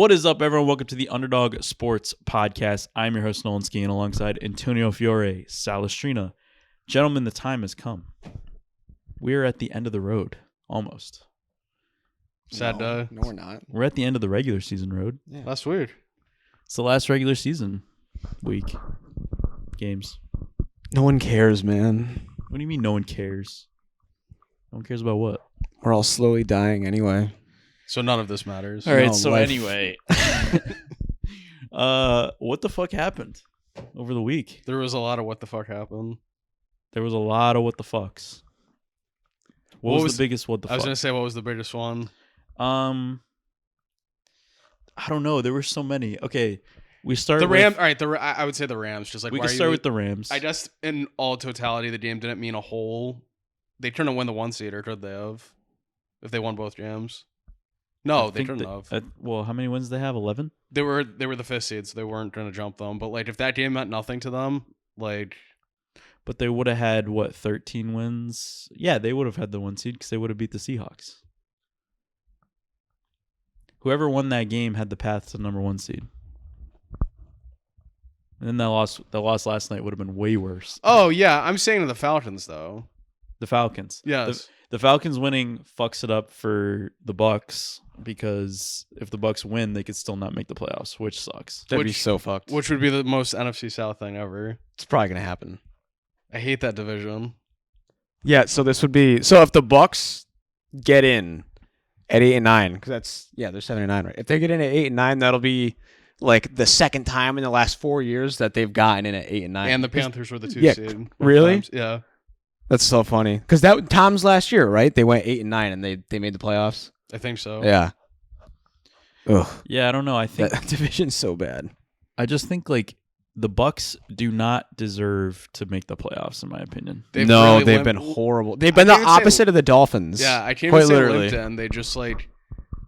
What is up, everyone? Welcome to the UnderDog Sports Podcast. I'm your host, Nolan Ski, and alongside Antonio Fiore, Salestrina. Gentlemen, the time has come. We're at the end of the road, almost. Sad day. No, we're not. We're at the end of the regular season road. Yeah. That's weird. It's the last regular season week. Games. No one cares, man. What do you mean no one cares? No one cares about what? We're all slowly dying anyway. So none of this matters. All right, No, so life. anyway. What the fuck happened over the week? There was a lot of what the fuck happened. There was a lot of what the fucks. What was the biggest what the fuck? I was going to say, what was the biggest one? I don't know. There were so many. Okay, we started The Rams. All right, I would say the Rams. Just like We why can are start you- with the Rams. I guess in all totality, the game didn't mean a whole. They couldn't win the 1 seed, or could they have? If they won both games. No, they couldn't have. Well, how many wins did they have? 11? They were the 5th seed, so they weren't going to jump them. But like, if that game meant nothing to them, like, But they would have had, what, 13 wins? Yeah, they would have had the 1 seed because they would have beat the Seahawks. Whoever won that game had the path to number 1 seed. And then the loss last night would have been way worse. oh yeah, I'm saying to the Falcons though. The Falcons. Yes. The Falcons winning fucks it up for the Bucks because if the Bucks win, they could still not make the playoffs, which sucks. That'd be Which- so fucked. Which would be the most NFC South thing ever. It's probably gonna happen. I hate that division. Yeah. So this would be if the Bucks get in at 8-9, because they're 7-9, right? If they get in at 8-9, that'll be like the second time in the last 4 years that they've gotten in at 8-9. And the Panthers were the 2 Yeah, seed. really? Times. Yeah. That's so funny because that Tom's last year, right? They went 8-9 and they made the playoffs. I think so. Yeah. Ugh. Yeah, I don't know. I think That division's so bad. I just think like the Bucks do not deserve to make the playoffs, in my opinion. They've Been horrible. They've been the can't even say- opposite of the Dolphins. Yeah, I can't quite even say literally. LinkedIn. They just like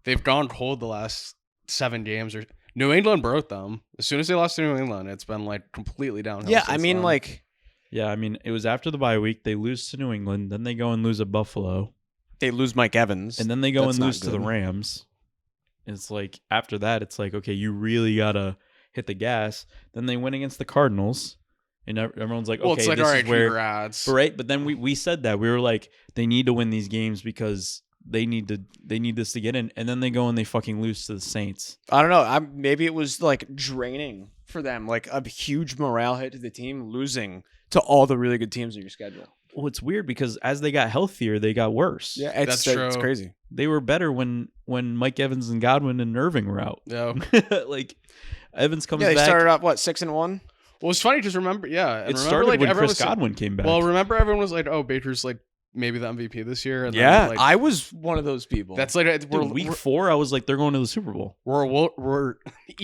they've gone cold the last 7 games. Or New England broke them. As soon as they lost to New England, it's been like completely downhill. Yeah, I since mean, then. like Yeah, I mean, it was after the bye week. They lose to New England. Then they go and lose at Buffalo. they lose Mike Evans, And then they go That's and not lose to the good. Rams. It's like, after that, it's like, okay, you really got to hit the gas. Then they win against the Cardinals. And everyone's like, well, okay, it's like this all right, is where... congrats. But right, but then we said that. We were like, they need to win these games because they need this to get in. And then they go and they fucking lose to the Saints. I don't know. Maybe it was like draining for them, like a huge morale hit to the team, losing to all the really good teams in your schedule. Well, it's weird because as they got healthier, they got worse. Yeah, it's That's true. It's crazy. They were better when Mike Evans and Godwin and Irving were out. Yeah. Like, Evans comes Yeah, they back. started off 6-1. Well, it's funny because remember, yeah, and It remember, started like, when everyone Chris was- Godwin came back. Well, remember everyone was like, "Oh, Baker's like maybe the MVP this year." And Yeah, then, like, I was one of those people. that's like Dude, week 4, I was like, they're going to the Super Bowl. we're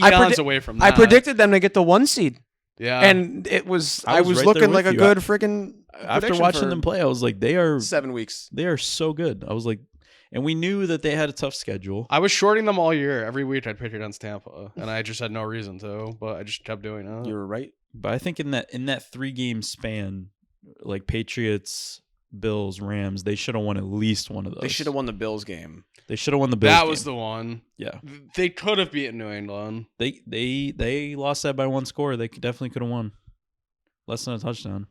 I eons predi- away from that. I predicted them to get the 1 seed, Yeah, and it was I I was was right looking there like a with you. good freaking. After watching them play, I was like, they are 7 weeks. so good. I was like, and we knew that they had a tough schedule. I was shorting them all year. Every week I'd pick against Tampa, and I just had no reason to, but I just kept doing it. You were right. But I think in that 3-game span, like Patriots, Bills, Rams, they should have won at least one of those. They should have won the Bills game. They should have won the Bills. That game. was the one. Yeah. They could have beaten New England. They lost that by 1 score. They definitely could have won. Less than a touchdown.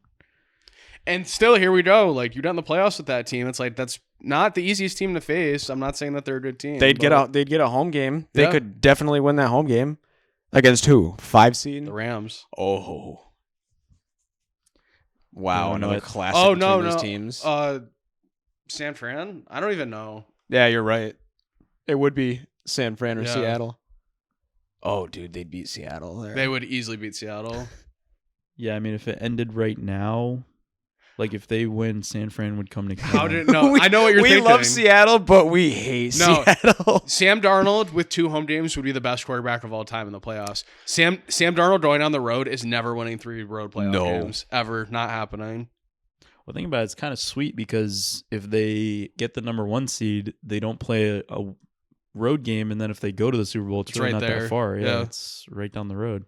And still, here we go. Like, you got in the playoffs with that team. It's like, that's not the easiest team to face. I'm not saying that they're a good team. They'd get but out. They'd get a home game. They Yeah. could definitely win that home game against who? 5 seed. The Rams. Oh. Wow, No, another no, classic Oh, between no, those no. teams. San Fran? I don't even know. Yeah, you're right. It would be San Fran or Yeah. Seattle. Oh, dude, they'd beat Seattle there. They would easily beat Seattle. Yeah, I mean, if it ended right now, like if they win, San Fran would come to How did no? I know what you're we thinking. love Seattle, but we hate No. Seattle. Sam Darnold with 2 home games would be the best quarterback of all time in the playoffs. Sam Darnold going on the road is never winning 3 road playoff No. games ever. Not happening. Well, think about it. It's kind of sweet because if they get the number 1 seed, they don't play a road game, and then if they go to the Super Bowl, it's really right not there. that far. Yeah, Yeah. it's right down the road,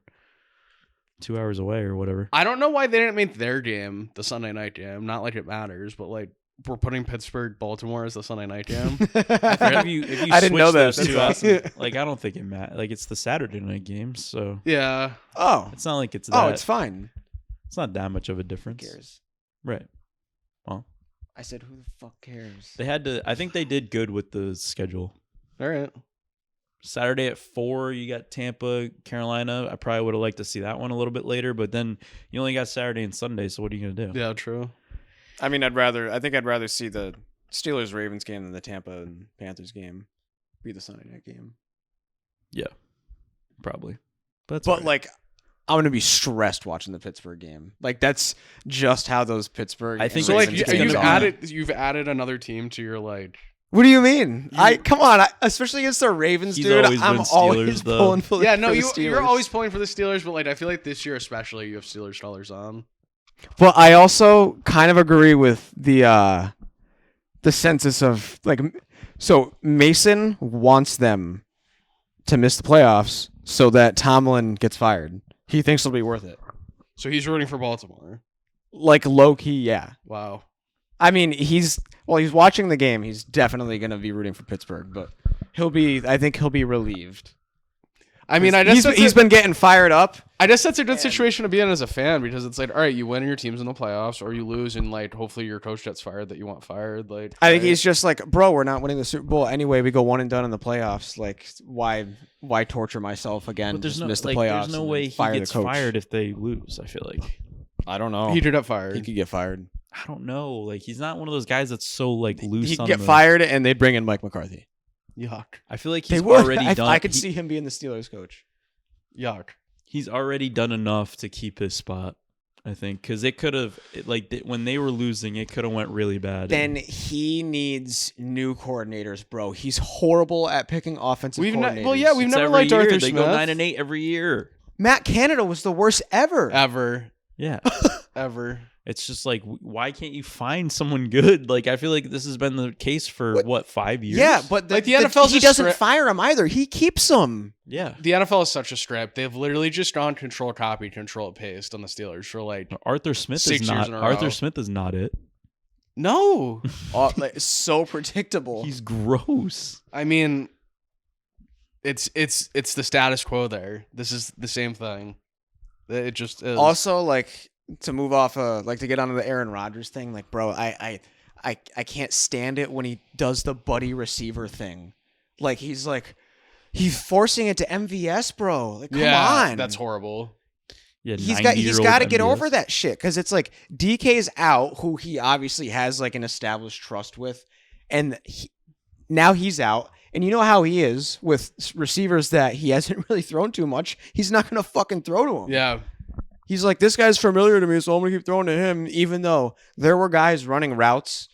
2 hours away or whatever. I don't know why they didn't make their game the Sunday night game. Not like it matters, but like we're putting Pittsburgh Baltimore as the Sunday night game. If you I didn't know switch that. those two That's out, awesome. like I don't think it matters. Like it's the Saturday night games, so Yeah. Oh. it's not like it's Oh, that. it's fine. It's not that much of a Who difference, cares? right? Well, I said, who the fuck cares? they had to. I think they did good with the schedule. All right. Saturday at 4, you got Tampa, Carolina. I probably would have liked to see that one a little bit later, but then you only got Saturday and Sunday, so what are you gonna do? Yeah, true. I mean, I think I'd rather see the Steelers-Ravens game than the Tampa and Panthers game be the Sunday night game. Yeah, probably. But But like, I'm gonna be stressed watching the Pittsburgh game. Like that's just how those Pittsburgh. I think So like Ravens you, games you've are- you've added another team to your like. What do you mean? Come on, especially against the Ravens, He's dude. always I'm been Steelers, always though. pulling for the Yeah, no, for the you're Steelers. always pulling for the Steelers, but like I feel like this year especially you have Steelers dollars on. But I also kind of agree with the census of like. So Mason wants them to miss the playoffs so that Tomlin gets fired. He thinks it'll be worth it. So he's rooting for Baltimore. Like low key, yeah. Wow. I mean, he's watching the game. He's definitely going to be rooting for Pittsburgh, but I think he'll be relieved. I mean, I just he's been getting fired up. I guess that's a good situation to be in as a fan because it's like, all right, you win and your team's in the playoffs, or you lose and like hopefully your coach gets fired that you want fired. Like, I think right? he's just like, bro, we're not winning the Super Bowl anyway. We go one and done in the playoffs. Like, why torture myself again? But there's Just no miss the like, playoffs. there's no and way then he fire gets the coach. fired if they lose. I feel like I don't know. He did get fired. He could get fired. I don't know. Like he's not one of those guys that's so like loose. He'd on get the, fired, and they'd bring in Mike McCarthy. Yuck. I feel like They he's would. already done. I could see him being the Steelers coach. Yuck. He's already done enough to keep his spot. I think because it could have when they were losing, it could have went really bad. Then he needs new coordinators, bro. He's horrible at picking offensive coordinators. We've It's never every liked year. Arthur They Smith. go 9-8 every year. Matt Canada was the worst ever. Ever. Yeah. Ever. It's just like, why can't you find someone good? Like, I feel like this has been the case for, 5 years? Yeah, but Like, the NFL's he just doesn't fire him either. He keeps him. Yeah. The NFL is such a script. They've literally just gone control copy, control paste on the Steelers for like Arthur Smith 6 is years not. in a row. Arthur Smith is not it. no. So predictable. He's gross. I mean, it's the status quo there. This is the same thing. It just is. Also, like to move off, like to get onto the Aaron Rodgers thing. Like, bro, I can't stand it when he does the buddy receiver thing. Like he's forcing it to MVS, bro. Like, come on, that's horrible. Yeah, he's 90-year-old got to get MVS. over that shit because it's like DK's out, who he obviously has like an established trust with, and now he's out. And you know how he is with receivers that he hasn't really thrown too much. He's not gonna fucking throw to him. Yeah. He's like, this guy's familiar to me, so I'm gonna keep throwing to him, even though there were guys running routes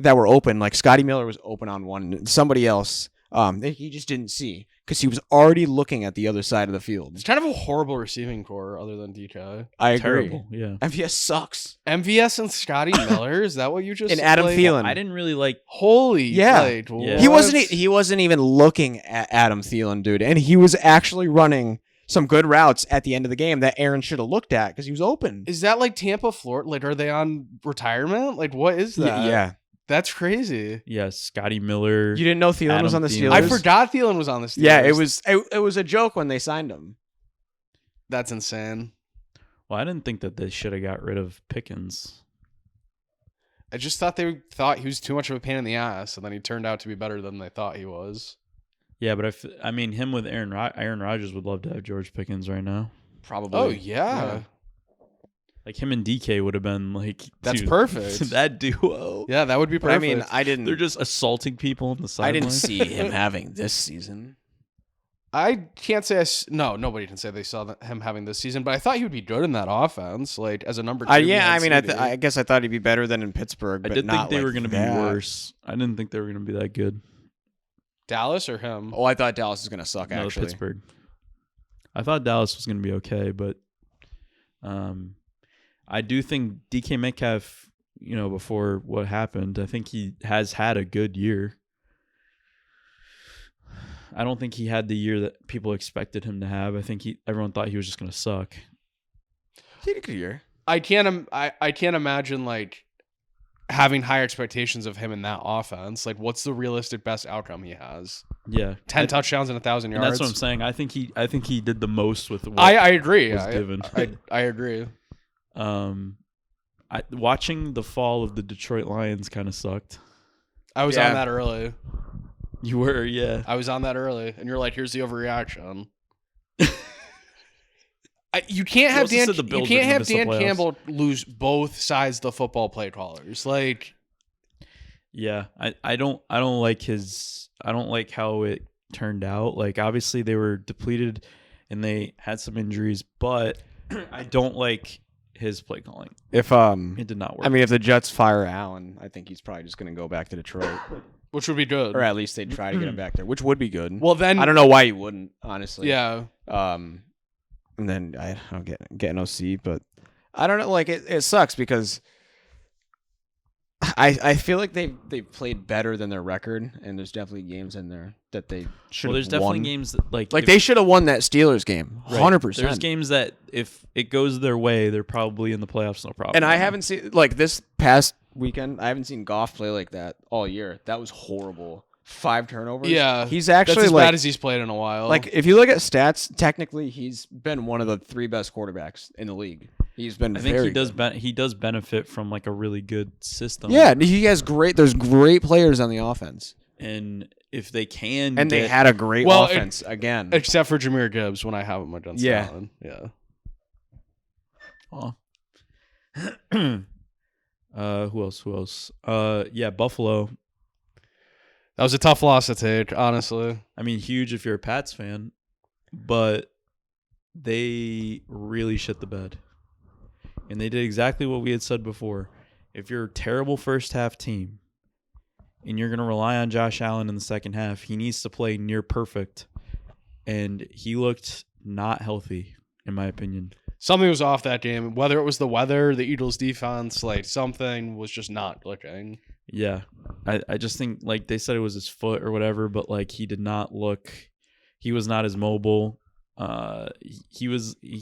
that were open. Like Scotty Miller was open on one, and somebody else that he just didn't see because he was already looking at the other side of the field. It's kind of a horrible receiving core other than DK. I agree. Terrible. Yeah. MVS sucks. MVS and Scotty Miller, is that what you just And Adam like, Thielen. I didn't really like. Holy Yeah. like, Yeah. He what? wasn't even looking at Adam Thielen, dude, and he was actually running some good routes at the end of the game that Aaron should have looked at because he was open. Is that like Tampa, Florida? Like, are they on retirement? Like, what is that? Yeah. That's crazy. Yeah, Scotty Miller. You didn't know Thielen was Adam on the Thielen. Steelers? I forgot Thielen was on the Steelers. Yeah, it was a joke when they signed him. That's insane. Well, I didn't think that they should have got rid of Pickens. I just thought they thought he was too much of a pain in the ass, and then he turned out to be better than they thought he was. Yeah, but I mean, him with Aaron Rodgers would love to have George Pickens right now. Probably. Oh yeah. Like him and DK would have been like, That's dude, perfect. that duo. Yeah, that would be But I perfect. mean, They're just assaulting people on the I sideline. didn't see him having this season. I can't say no. Nobody can say they saw him having this season, but I thought he would be good in that offense, like as a number 2. Yeah, I mean, behind CD. I guess I thought he'd be better than in Pittsburgh. I But did think not they like were going to be that. worse. I didn't think they were going to be that good. Dallas or him. Oh, I thought Dallas was going to suck. No, Actually, Pittsburgh. I thought Dallas was going to be okay, but I do think DK Metcalf, before what happened, I think he has had a good year. I don't think he had the year that people expected him to have. I think everyone thought he was just going to suck. he had a good year. I can't imagine like having higher expectations of him in that offense. Like, what's the realistic best outcome he has? Yeah, 10 touchdowns and 1,000 yards. And that's what I'm saying. I think he did the most with what I agree. was given. I agree. Watching the fall of the Detroit Lions kind of sucked. I was on that early. You were, yeah. I was on that early, and you're like, "Here's the overreaction." You can't have Dan. You can't have Dan Campbell lose both sides of the football play callers. Like, yeah, I don't like his. I don't like how it turned out. Like, obviously they were depleted, and they had some injuries, but I don't like his play calling. If it did not work. I mean, if the Jets fire Allen, I think he's probably just going to go back to Detroit, which would be good, or at least they'd try to get him back there, which would be good. Well, then I don't know why you wouldn't, honestly. Yeah. And then I don't get an OC, but I don't know. Like it sucks because I feel like they played better than their record, and there's definitely games in there that they should. Well, there's definitely games that like they should have won that Steelers game, 100%. There's games that if it goes their way, they're probably in the playoffs, no problem. And I haven't seen like this past weekend. I haven't seen Goff play like that all year. That was horrible. 5 turnovers. Yeah, he's actually that's as bad as he's played in a while. Like if you look at stats, technically he's been one of the 3 best quarterbacks in the league. He's been. I think he does benefit from like a really good system. Yeah, he has great. There's great players on the offense, and if they can, and they had a great offense again, except for Jahmyr Gibbs when I have him against Allen. Yeah. Who else? Yeah, Buffalo. That was a tough loss to take, honestly. I mean, huge if you're a Pats fan, but they really shit the bed. And they did exactly what we had said before. If you're a terrible first half team and you're going to rely on Josh Allen in the second half, he needs to play near perfect. And he looked not healthy, in my opinion. Something was off that game. Whether it was the weather, the Eagles defense, like something was just not clicking. Yeah. I just think, like, they said it was his foot or whatever, but, like, he did not look – he was not as mobile. He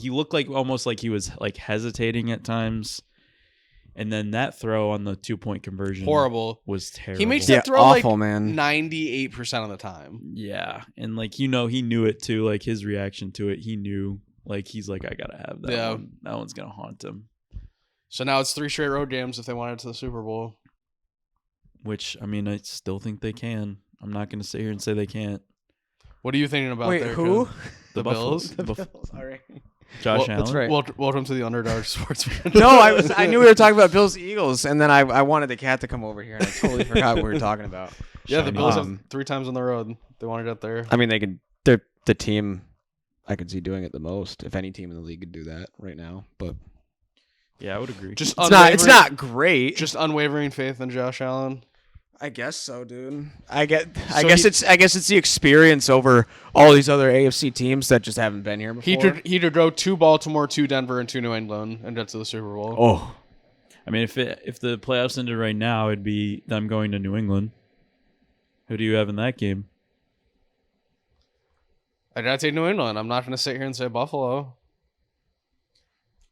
looked like almost like he was, like, hesitating at times. And then that throw on the 2-point conversion was terrible. He makes that throw awful, like man. 98% of the time. Yeah. And, like, he knew it, too. Like, his reaction to it, he knew. Like, he's like, I got to have that one. That one's going to haunt him. So now it's 3 straight road games if they want it to the Super Bowl. Which, I mean, I still think they can. I'm not going to sit here and say they can't. What are you thinking about there? Who? Kid? The Bills? The Bills. All right. Josh Allen? That's right. Welcome to the UnderDog Sports. No, I knew we were talking about Bills Eagles, and then I wanted the cat to come over here, and I totally forgot what we were talking about. Yeah, the Bills have 3 times on the road. They want to get there. I mean, they're the team I could see doing it the most. If any team in the league could do that right now, but yeah, I would agree. It's not great. Just unwavering faith in Josh Allen. I guess so, dude. I guess it's the experience over all these other AFC teams that just haven't been here before. He could go to Baltimore, to Denver, and to New England and get to the Super Bowl. Oh, I mean, if the playoffs ended right now, it'd be them going to New England. Who do you have in that game? I gotta take New England. I'm not gonna sit here and say Buffalo.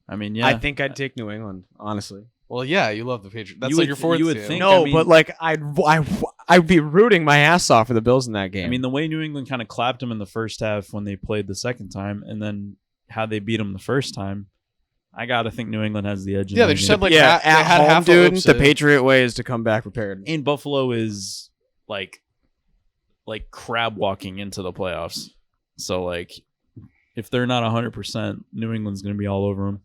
I mean, yeah. I think I'd take New England, honestly. Well, yeah, you love the Patriots. That's like your fourth you would team. think. No, I mean, but like I'd be rooting my ass off for the Bills in that game. I mean, the way New England kind of clapped them in the first half when they played the second time, and then how they beat them the first time, I gotta think New England has the edge. Yeah, they just had like at home, half dude. The Patriot way is to come back prepared. And Buffalo is like crab walking into the playoffs. So like, if they're not 100%, New England's gonna be all over them.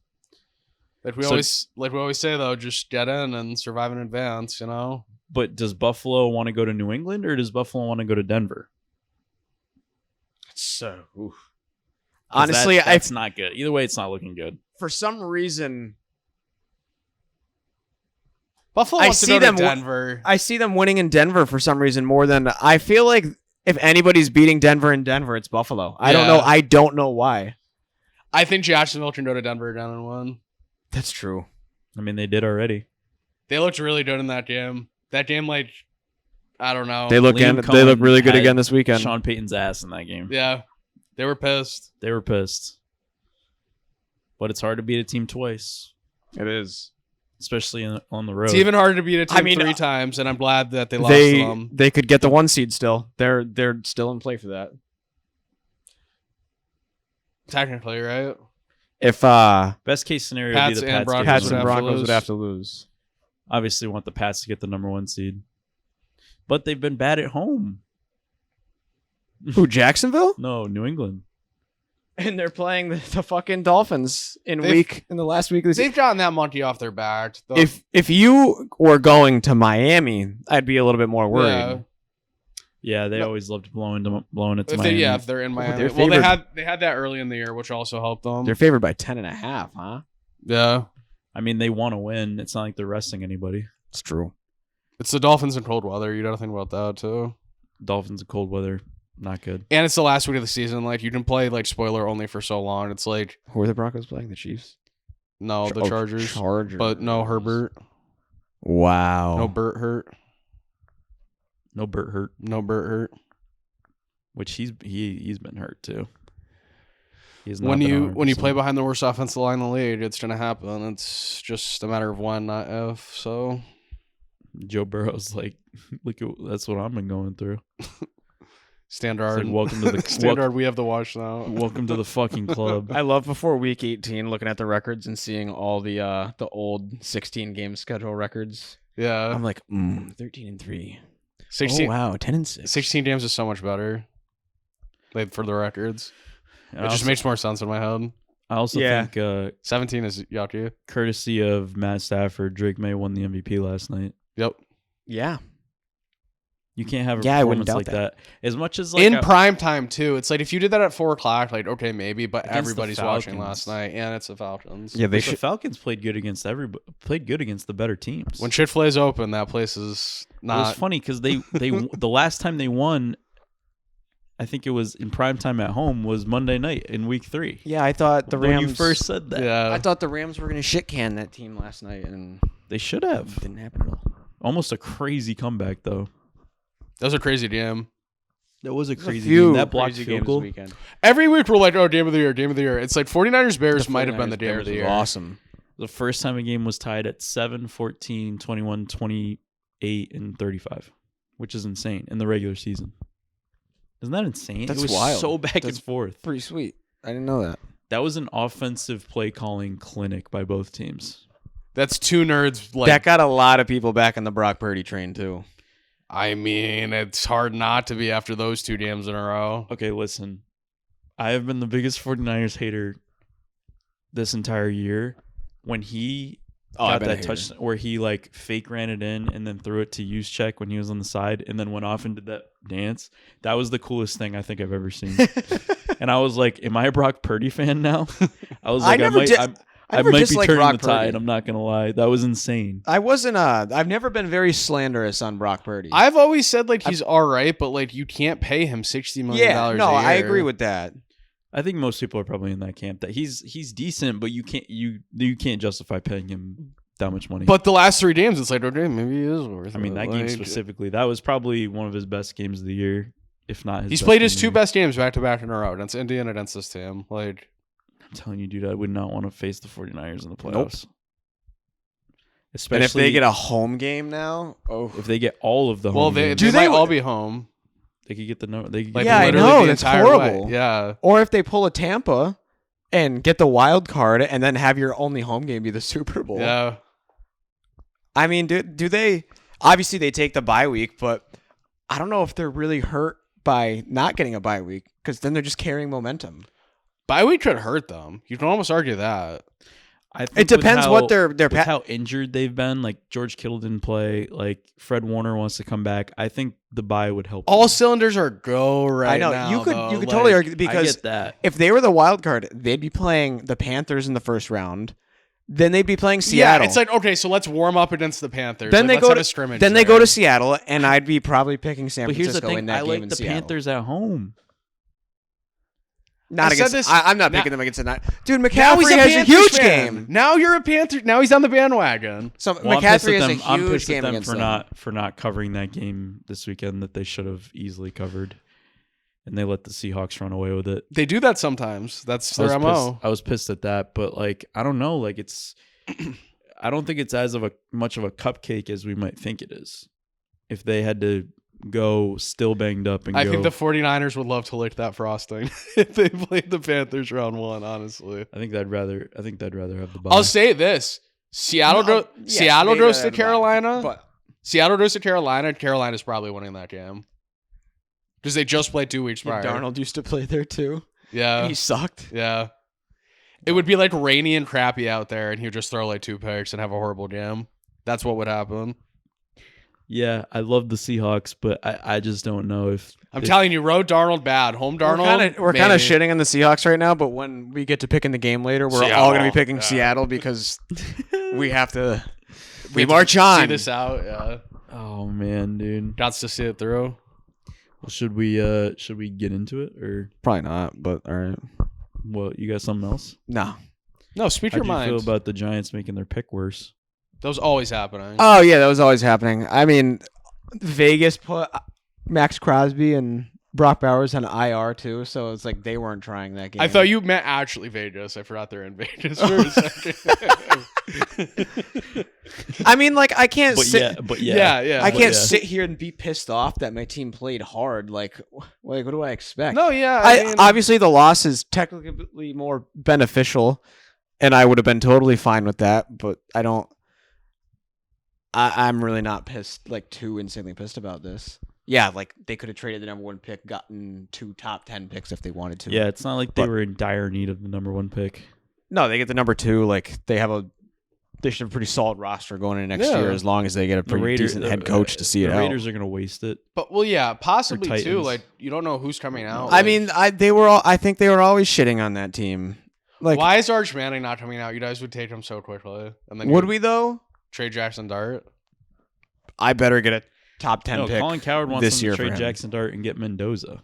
Like we always say though, just get in and survive in advance, you know. But does Buffalo want to go to New England or does Buffalo want to go to Denver? So, honestly, that's not good. Either way, it's not looking good. For some reason, Buffalo wants to go to Denver. I see them winning in Denver for some reason more than I feel like. If anybody's beating Denver in Denver, it's Buffalo. I don't know. I don't know why. I think Jacksonville can go to Denver down and win. That's true. I mean, they did already. They looked really good in that game. That game, like, I don't know. They look really good again this weekend. Sean Payton's ass in that game. Yeah, they were pissed. They were pissed. But it's hard to beat a team twice. It is. especially on the road. It's even harder to beat a team I mean, 3 times, and I'm glad that they lost to them. They could get the 1 seed still. They're still in play for that. Technically, right? If Best case scenario Pats would be the and Pats. Pats would and have to Broncos lose. would have to lose. Obviously want the Pats to get the number 1 seed. But they've been bad at home. Who, Jacksonville? No, New England. And they're playing the fucking Dolphins in They've- the last week of the season. They've gotten that monkey off their back. though. If you were going to Miami, I'd be a little bit more worried. Yeah. Yeah, they No. always love to blow it to If Miami. if they're in Miami. they're Well, favored. they had that early in the year, which also helped them. They're favored by 10.5, huh? Yeah. I mean, they want to win. It's not like they're resting anybody. It's true. It's the Dolphins in cold weather. You got to think about that, too. Dolphins in cold weather, not good. And it's the last week of the season. Like, you can play, like, spoiler only for so long. It's like, Who are the Broncos playing? The Chiefs? no, the Chargers. Chargers. But no Herbert. Wow. No Burt hurt. No Burt hurt, No Burt hurt. which he's been hurt too. He's not When been you 100%. play behind the worst offensive line in the league, it's going to happen. It's just a matter of when, not if. So, Joe Burrow's like, look at that's what I've been going through. standard. It's like, welcome to the standard. We have to watch now. welcome to the fucking club. I love before week 18 looking at the records and seeing all the old 16 game schedule records. Yeah. I'm like, 13-3. 16, Oh wow, 10-6. 16 games is so much better. Like, for the records. And It just makes more sense in my head. I also Yeah. think 17 is yucky. courtesy of Matt Stafford, Drake May won the MVP last night. Yep. Yeah. You can't have a Yeah, I wouldn't performance doubt like that. As much as like In a- prime time, too. It's like, if you did that at 4 o'clock, like, okay, maybe, but Against the everybody's watching Falcons. last night, and it's the Falcons. Yeah, the Falcons played good against the better teams. When shit flays open, that place is It was not. funny because they the last time they won, I think it was in prime time at home, was Monday night in week 3. Yeah, I thought the When Rams you first said that, Yeah. I thought the Rams were going to shit can that team last night and they should have. it didn't happen at all. Almost a crazy comeback though. That was a crazy game. That was a There's crazy few game. That blocked crazy field games goal. this weekend. Every week we're like, oh, game of the year, game of the year. It's like 49ers Bears The might have been the 49ers game of Bears the was year. Awesome. The first time a game was tied at 7, 14, 21, 28, and 35, which is insane in the regular season. Isn't that insane? That's it was wild. so back That's and forth. Pretty sweet. I didn't know that. That was an offensive play calling clinic by both teams. That's 2 nerds. Like, that got a lot of people back on the Brock Purdy train too. I mean, it's hard not to be after those 2 games in a row. Okay, listen. I have been the biggest 49ers hater this entire year. When he got that touchdown where he like fake ran it in and then threw it to use check when he was on the side and then went off and did that dance. That was the coolest thing I think I've ever seen. And I was like, am I a Brock Purdy fan now? I was like, I might be disliked turning Brock the tide. Purdy. I'm not going to lie. That was insane. I wasn't. I've never been very slanderous on Brock Purdy. I've always said, like, he's all right, but, like, you can't pay him $60 million yeah, a no, year. I agree with that. I think most people are probably in that camp that he's decent, but you can't justify paying him that much money. But the last 3 games, it's like, okay, maybe he is worth it. I mean, that game Like, specifically, that was probably one of his best games of the year, if not his He's best played game his of the 2 year. best games back-to-back in a row. Against Indy and against this team. Like, I'm telling you, dude, I would not want to face the 49ers in the playoffs. Nope. Especially And if they get a home game now, if they get all of the well, home they games, might all be home. they could get the no. They could Like, Yeah, I literally know, the that's entire horrible. way. Yeah. or if they pull a Tampa and get the wild card and then have your only home game be the Super Bowl. Yeah. I mean, do they? Obviously, they take the bye week, but I don't know if they're really hurt by not getting a bye week because then they're just carrying momentum. Bye week could hurt them. You can almost argue that. I think It depends with what their with how injured they've been. Like George Kittle didn't play. Like Fred Warner wants to come back. I think the bye would help. All them. cylinders are go right I know now. you could though. you could Like, totally argue I because get that. if they were the wild card, they'd be playing the Panthers in the first round. Then they'd be playing Yeah, Seattle. it's like, okay, so let's warm up against the Panthers. then Like, they let's go have to a scrimmage. Then they there. go to Seattle, and I'd be probably picking San But here's the Francisco in thing: that I game like in the Seattle. Panthers at home. Not I said against. this- I'm not now- picking them against the night. Dude, Now McCaffrey has a Panthers huge fan. game. Now you're a Panther. Now he's on the bandwagon. So Well, I'm pissed McCaffrey at has a them. I'm huge pissed at game them against for them. not covering that game this weekend that they should have easily covered, and they let the Seahawks run away with it. They do that sometimes. That's I was their pissed- MO. I was pissed at that, but like I don't know, like it's. I don't think it's as of a much of a cupcake as we might think it is. If they had to go still banged up and I go, think the 49ers would love to lick that frosting if they played the Panthers round 1, honestly. I think they'd rather have the ball. I'll say this. Seattle goes to Carolina. But Seattle goes to Carolina. Carolina's probably winning that game. Because they just played 2 weeks prior. Darnold used to play there too. Yeah. He sucked. Yeah. It would be like rainy and crappy out there, and he would just throw like 2 picks and have a horrible game. That's what would happen. Yeah, I love the Seahawks, but I just don't know if I'm telling you, road Darnold bad. Home Darnold, We're kind of shitting on the Seahawks right now, but when we get to pick in the game later, we're all going to be picking yeah. Seattle because we have to. We march on. See this out, yeah. Oh man, dude. Got to see it through. Well, should we get into it or Probably not, but all right. what? You got something else? No. No, speak How'd your you mind. feel about the Giants making their pick worse? That was always happening. Oh yeah, that was always happening. I mean, Vegas put Max Crosby and Brock Bowers on IR too, so it's like they weren't trying that game. I thought you meant actually Vegas. I forgot they're in Vegas for a second. I mean, like I can't But sit. yeah. I can't yeah. sit here and be pissed off that my team played hard. Like what do I expect? No, yeah. I mean, obviously the loss is technically more beneficial, and I would have been totally fine with that. But I don't. I'm really not pissed, like too insanely pissed about this. Yeah, like they could have traded the number 1 pick, gotten 2 top 10 picks if they wanted to. Yeah, it's not like they But- were in dire need of the number 1 pick. No, they get the number 2. Like they should have a pretty solid roster going into next Yeah. year as long as they get a The pretty Raiders, decent head coach to see it the out. Raiders are gonna waste it. but well, yeah, possibly too. Titans. Like you don't know who's coming out. I Like, mean, I think they were always shitting on that team. Like, why is Arch Manning not coming out? You guys would take him so quickly, and then would you we though? trade Jackson Dart? I better get a top 10 No, pick. Colin Coward wants this them year to for trade him. Jackson Dart and get Mendoza.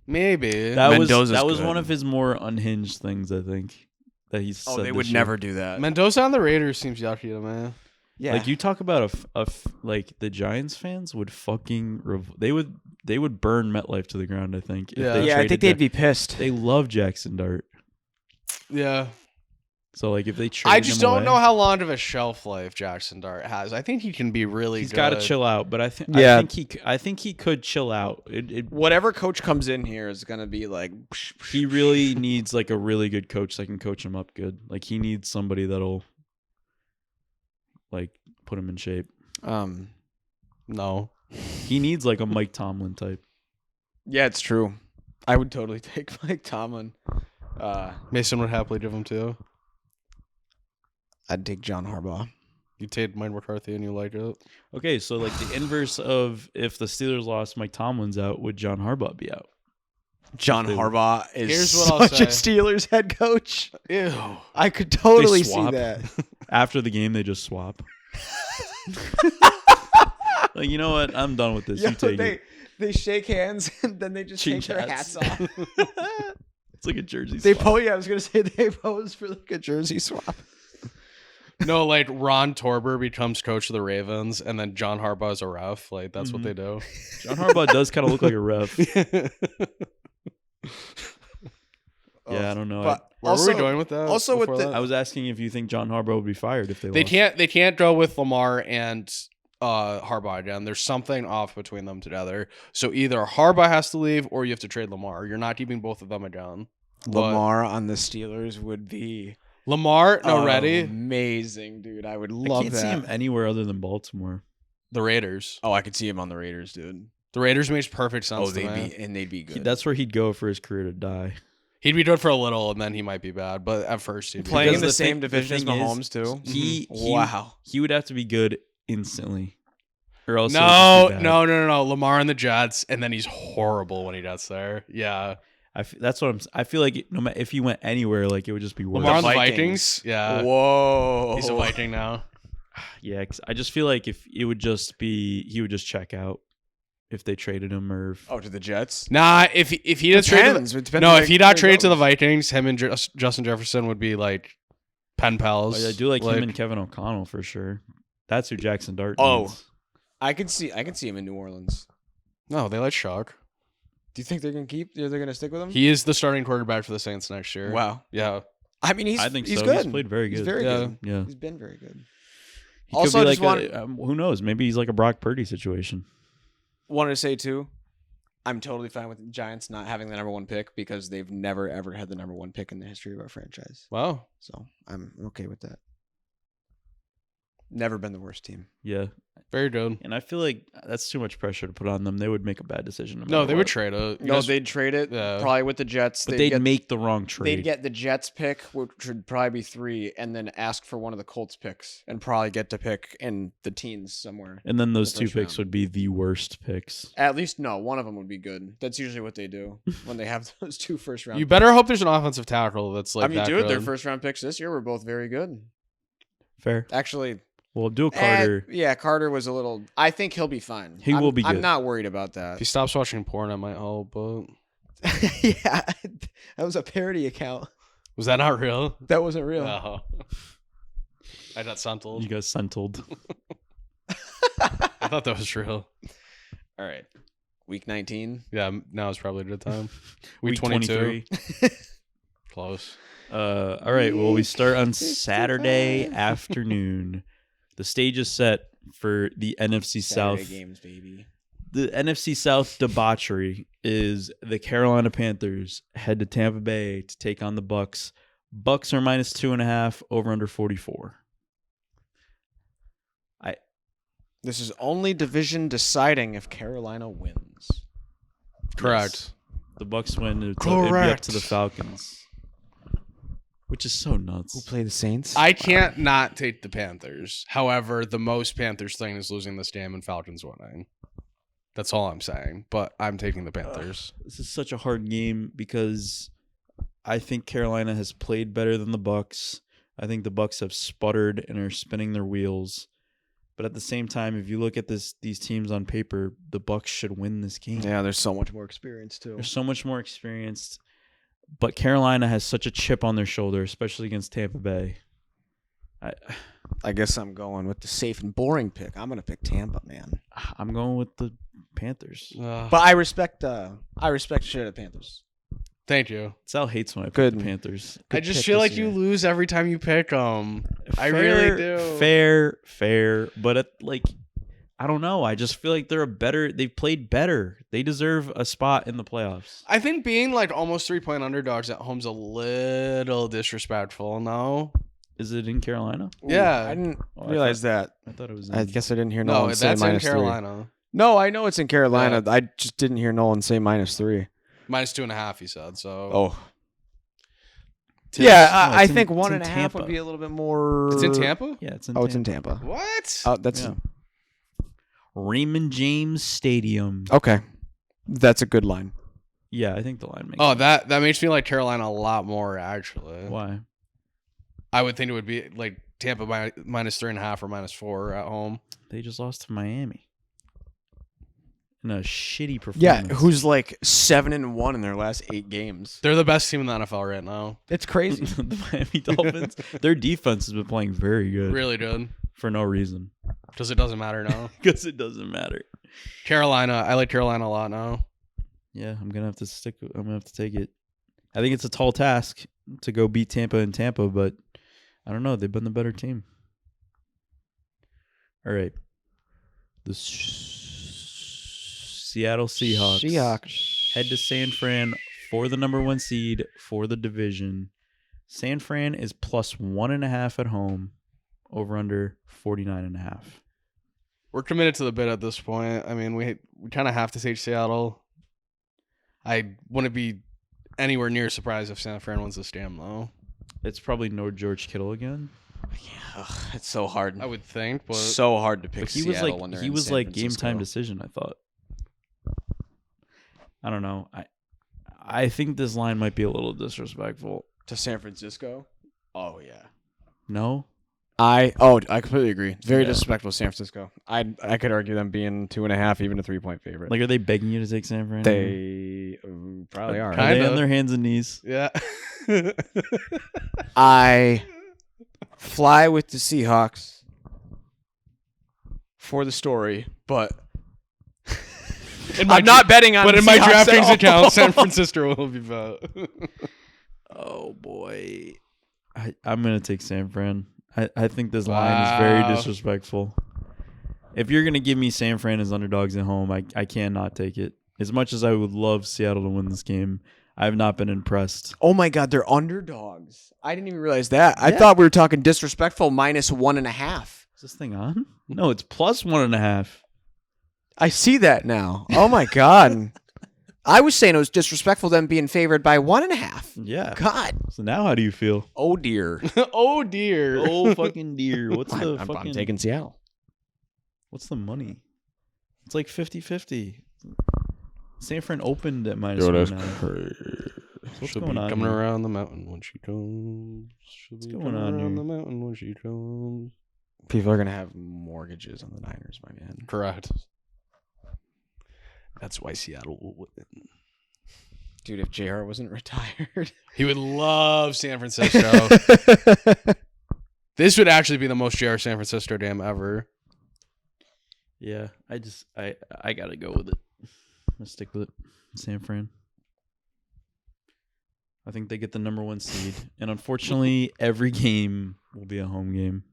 Maybe. That Mendoza's was good. one of his more unhinged things, I think, that he's Oh, said they this would year. never do that. Mendoza on the Raiders seems yucky to me. Yeah. Like you talk about like the Giants fans would fucking they would burn MetLife to the ground. I think. If Yeah. they yeah, I traded think they'd Jack- be pissed. They love Jackson Dart. Yeah. So like if they trade I just him don't away, know how long of a shelf life Jackson Dart has. I think he can be really he's good. got to chill out. But I think I think he could chill out. Whatever coach comes in here is gonna be like. He really needs like a really good coach that can coach him up good. Like he needs somebody that'll like put him in shape. No. He needs like a Mike Tomlin type. Yeah, it's true. I would totally take Mike Tomlin. Mason would happily give him too. I'd take John Harbaugh. You take Mike McCarthy and you like it. Okay, so like the inverse of if the Steelers lost Mike Tomlin's out, would John Harbaugh be out? John They- Harbaugh is Here's what I'll such a say. Steelers head coach. Ew. I could totally see swap. that. After the game, they just swap. Like, you know what? I'm done with this. You take it. they shake hands and then they just Change take their hats. hats off. It's like a jersey They swap. pose. Yeah, I was gonna say they pose for like a jersey swap. No, like Ron Torber becomes coach of the Ravens and then John Harbaugh is a ref. Like that's what they do. John Harbaugh does kind of look like a ref. Yeah, I don't know. But Where were we going with that? also with before the- that? I was asking if you think John Harbaugh would be fired if they lost. They can't go with Lamar and Harbaugh again. There's something off between them together. So either Harbaugh has to leave or you have to trade Lamar. You're not keeping both of them again. Lamar on the Steelers would be Lamar, ready? amazing, dude. I would I love can't that. see him anywhere other than Baltimore. The Raiders. Oh, I could see him on the Raiders, dude. The Raiders makes perfect sense. Oh, to me. they'd be good. That's where he'd go for his career to die. He'd be good for a little, and then he might be bad. But at first, he'd be playing good. in the the same thing- the division as thing is, Mahomes too. He Wow. He would have to be good instantly, or else No, it would just be bad. no. Lamar and the Jets, and then he's horrible when he gets there. Yeah, That's what I feel like. No matter if he went anywhere, like it would just be worse. Lamar on the Vikings. Vikings. Yeah, Whoa. he's a Viking now. Yeah, 'cause I just feel like if it would just be, he would just check out if they traded him or if, Oh, to the Jets. Nah, if he had traded, Depends. It depends no, where if he he got traded to the goes. Vikings, him and Justin Jefferson would be like pen pals. Oh, yeah, I do like him and Kevin O'Connell for sure. That's who Jackson Dart. Oh. needs. I could see him in New Orleans. No, they like Shock. Do you think they're gonna stick with him? He is the starting quarterback for the Saints next year. Wow. Yeah, I mean, I think he's so. good. He's played very good. He's very Yeah. good. Yeah. He's been very good. He Also, could be I just like who knows? Maybe he's like a Brock Purdy situation. Wanted to say too, I'm totally fine with the Giants not having the number 1 pick because they've never ever had the number 1 pick in the history of our franchise. Wow. So I'm okay with that. Never been the worst team. Yeah. Very good. And I feel like that's too much pressure to put on them. They would make a bad decision. No, matter they what. would trade it. No, they'd trade it probably with the Jets. But they'd make the wrong trade. They'd get the Jets pick, which would probably be 3, and then ask for one of the Colts picks, and probably get to pick in the teens somewhere. and then those the two first picks round. would be the worst picks. At least no, one of them would be good. That's usually what they do when they have those 2 first round. You better hope there's an offensive tackle that's like I mean, that dude, good. their first round picks this year were both very good. Fair. Actually, Well, Abdul Carter. yeah, Carter was a little. I think he'll be fine. He will be I'm good. not worried about If that. he stops watching porn, I might help. But Yeah, that was a parody account. was that not real? That wasn't real. Oh. I got sentled. You guys sentled. I thought that was real. All right, week 19. Yeah, now is probably a good time. Week 22. Close. All right. Well, we start on Saturday afternoon. The stage is set for the NFC Saturday South. games, baby. The NFC South debauchery is the Carolina Panthers head to Tampa Bay to take on the Bucks. Bucks are -2.5, over under 44. This is only division deciding if Carolina wins. Correct. Yes. The Bucks win. It'd be up Correct. to the Falcons, which is so nuts. Who play the Saints? I can't not take the Panthers. However, the most Panthers thing is losing this game and Falcons winning. That's all I'm saying. But I'm taking the Panthers. This is such a hard game because I think Carolina has played better than the Bucks. I think the Bucks have sputtered and are spinning their wheels. But at the same time, if you look at these teams on paper, the Bucks should win this game. Yeah, there's so much more experience too. They're so much more experienced. But Carolina has such a chip on their shoulder, especially against Tampa Bay. I guess I'm going with the safe and boring pick. I'm gonna pick Tampa, man. I'm going with the Panthers. But I respect shit of Panthers. Thank you. Sal hates when I pick Good. the Panthers. I Good just pick feel this like you year. lose every time you pick them. I Fair, really do. Fair. But I don't know. I just feel like they've played better. They deserve a spot in the playoffs. I think being like almost 3-point underdogs at home's a little disrespectful. No. Is it in Carolina? Yeah. I didn't Oh, I realize that. I thought it was in. I guess I didn't hear No, Nolan say that's in -3. Carolina. No, I know it's in Carolina. I just didn't hear Nolan say -3. -2.5, he said. So. Oh. It's- Yeah, no, I it's in- think it's 1.5 in Tampa. would be a little bit more. It's in Tampa? Yeah, it's in Oh, Tampa. it's in Tampa. What? Oh, that's Yeah. Raymond James Stadium. okay. That's a good line. Yeah, I think the line makes Oh, sense. that makes me like Carolina a lot more, actually. Why? I would think it would be like Tampa -3.5 or -4 at home. They just lost to Miami in a shitty Yeah, performance. who's like 7-1 in their last 8 games. They're the best team in the NFL right now. It's crazy. the Miami Dolphins? Their defense has been playing very good Really good. for no reason Because it doesn't matter now. because it doesn't matter. Carolina, I like Carolina a lot now. Yeah, I'm gonna have to take it. I think it's a tall task to go beat Tampa in Tampa, but I don't know. They've been the better team. All right, the Seattle Seahawks head to San Fran for the number 1 seed for the division. San Fran is +1.5 at home, over under 49.5. We're committed to the bid at this point. I mean, we kind of have to take Seattle. I wouldn't be anywhere near surprised if San Fran wins this game, though. It's probably no George Kittle again. Yeah, it's so hard. I would think, but So hard to pick But he Seattle was when they're like in San game Francisco. time decision. I thought. I don't know. I think this line might be a little disrespectful. To San Francisco? Oh, yeah. No, I completely agree. It's very disrespectful to San Francisco. I could argue them being 2.5, even a 3-point favorite. like are they begging you to take San Fran? They probably are. Are Kinda. they on their hands and knees? yeah. I fly with the Seahawks for the story, but I'm not betting on But the in my Seahawks at DraftKings all. account, San Francisco will be vote. Oh boy. I'm gonna take San Fran. I think this line is very disrespectful. If you're gonna give me San Fran as underdogs at home, I cannot take it. As much as I would love Seattle to win this game, I have not been impressed. Oh my God, they're underdogs. I didn't even realize that. I Yeah. thought we were talking disrespectful -1.5. Is this thing on? No, it's +1.5. I see that now. Oh my God. I was saying it was disrespectful them being favored by 1.5. Yeah. God. So now how do you feel? Oh dear. Oh dear. Oh fucking dear. What's the I'm fucking taking Seattle. What's the money? It's like 50-50. San Fran opened at -1.5. crazy. What's She'll going be on coming here? around the mountain when she comes. She'll be going coming on around here? the mountain when she comes. People are going to have mortgages on the Niners, my man. Correct. That's why Seattle will win. Dude, if JR wasn't retired. He would love San Francisco. This would actually be the most JR San Francisco game ever. Yeah, I gotta go with it. I'm gonna stick with it. San Fran. I think they get the number 1 seed. And unfortunately, every game will be a home game.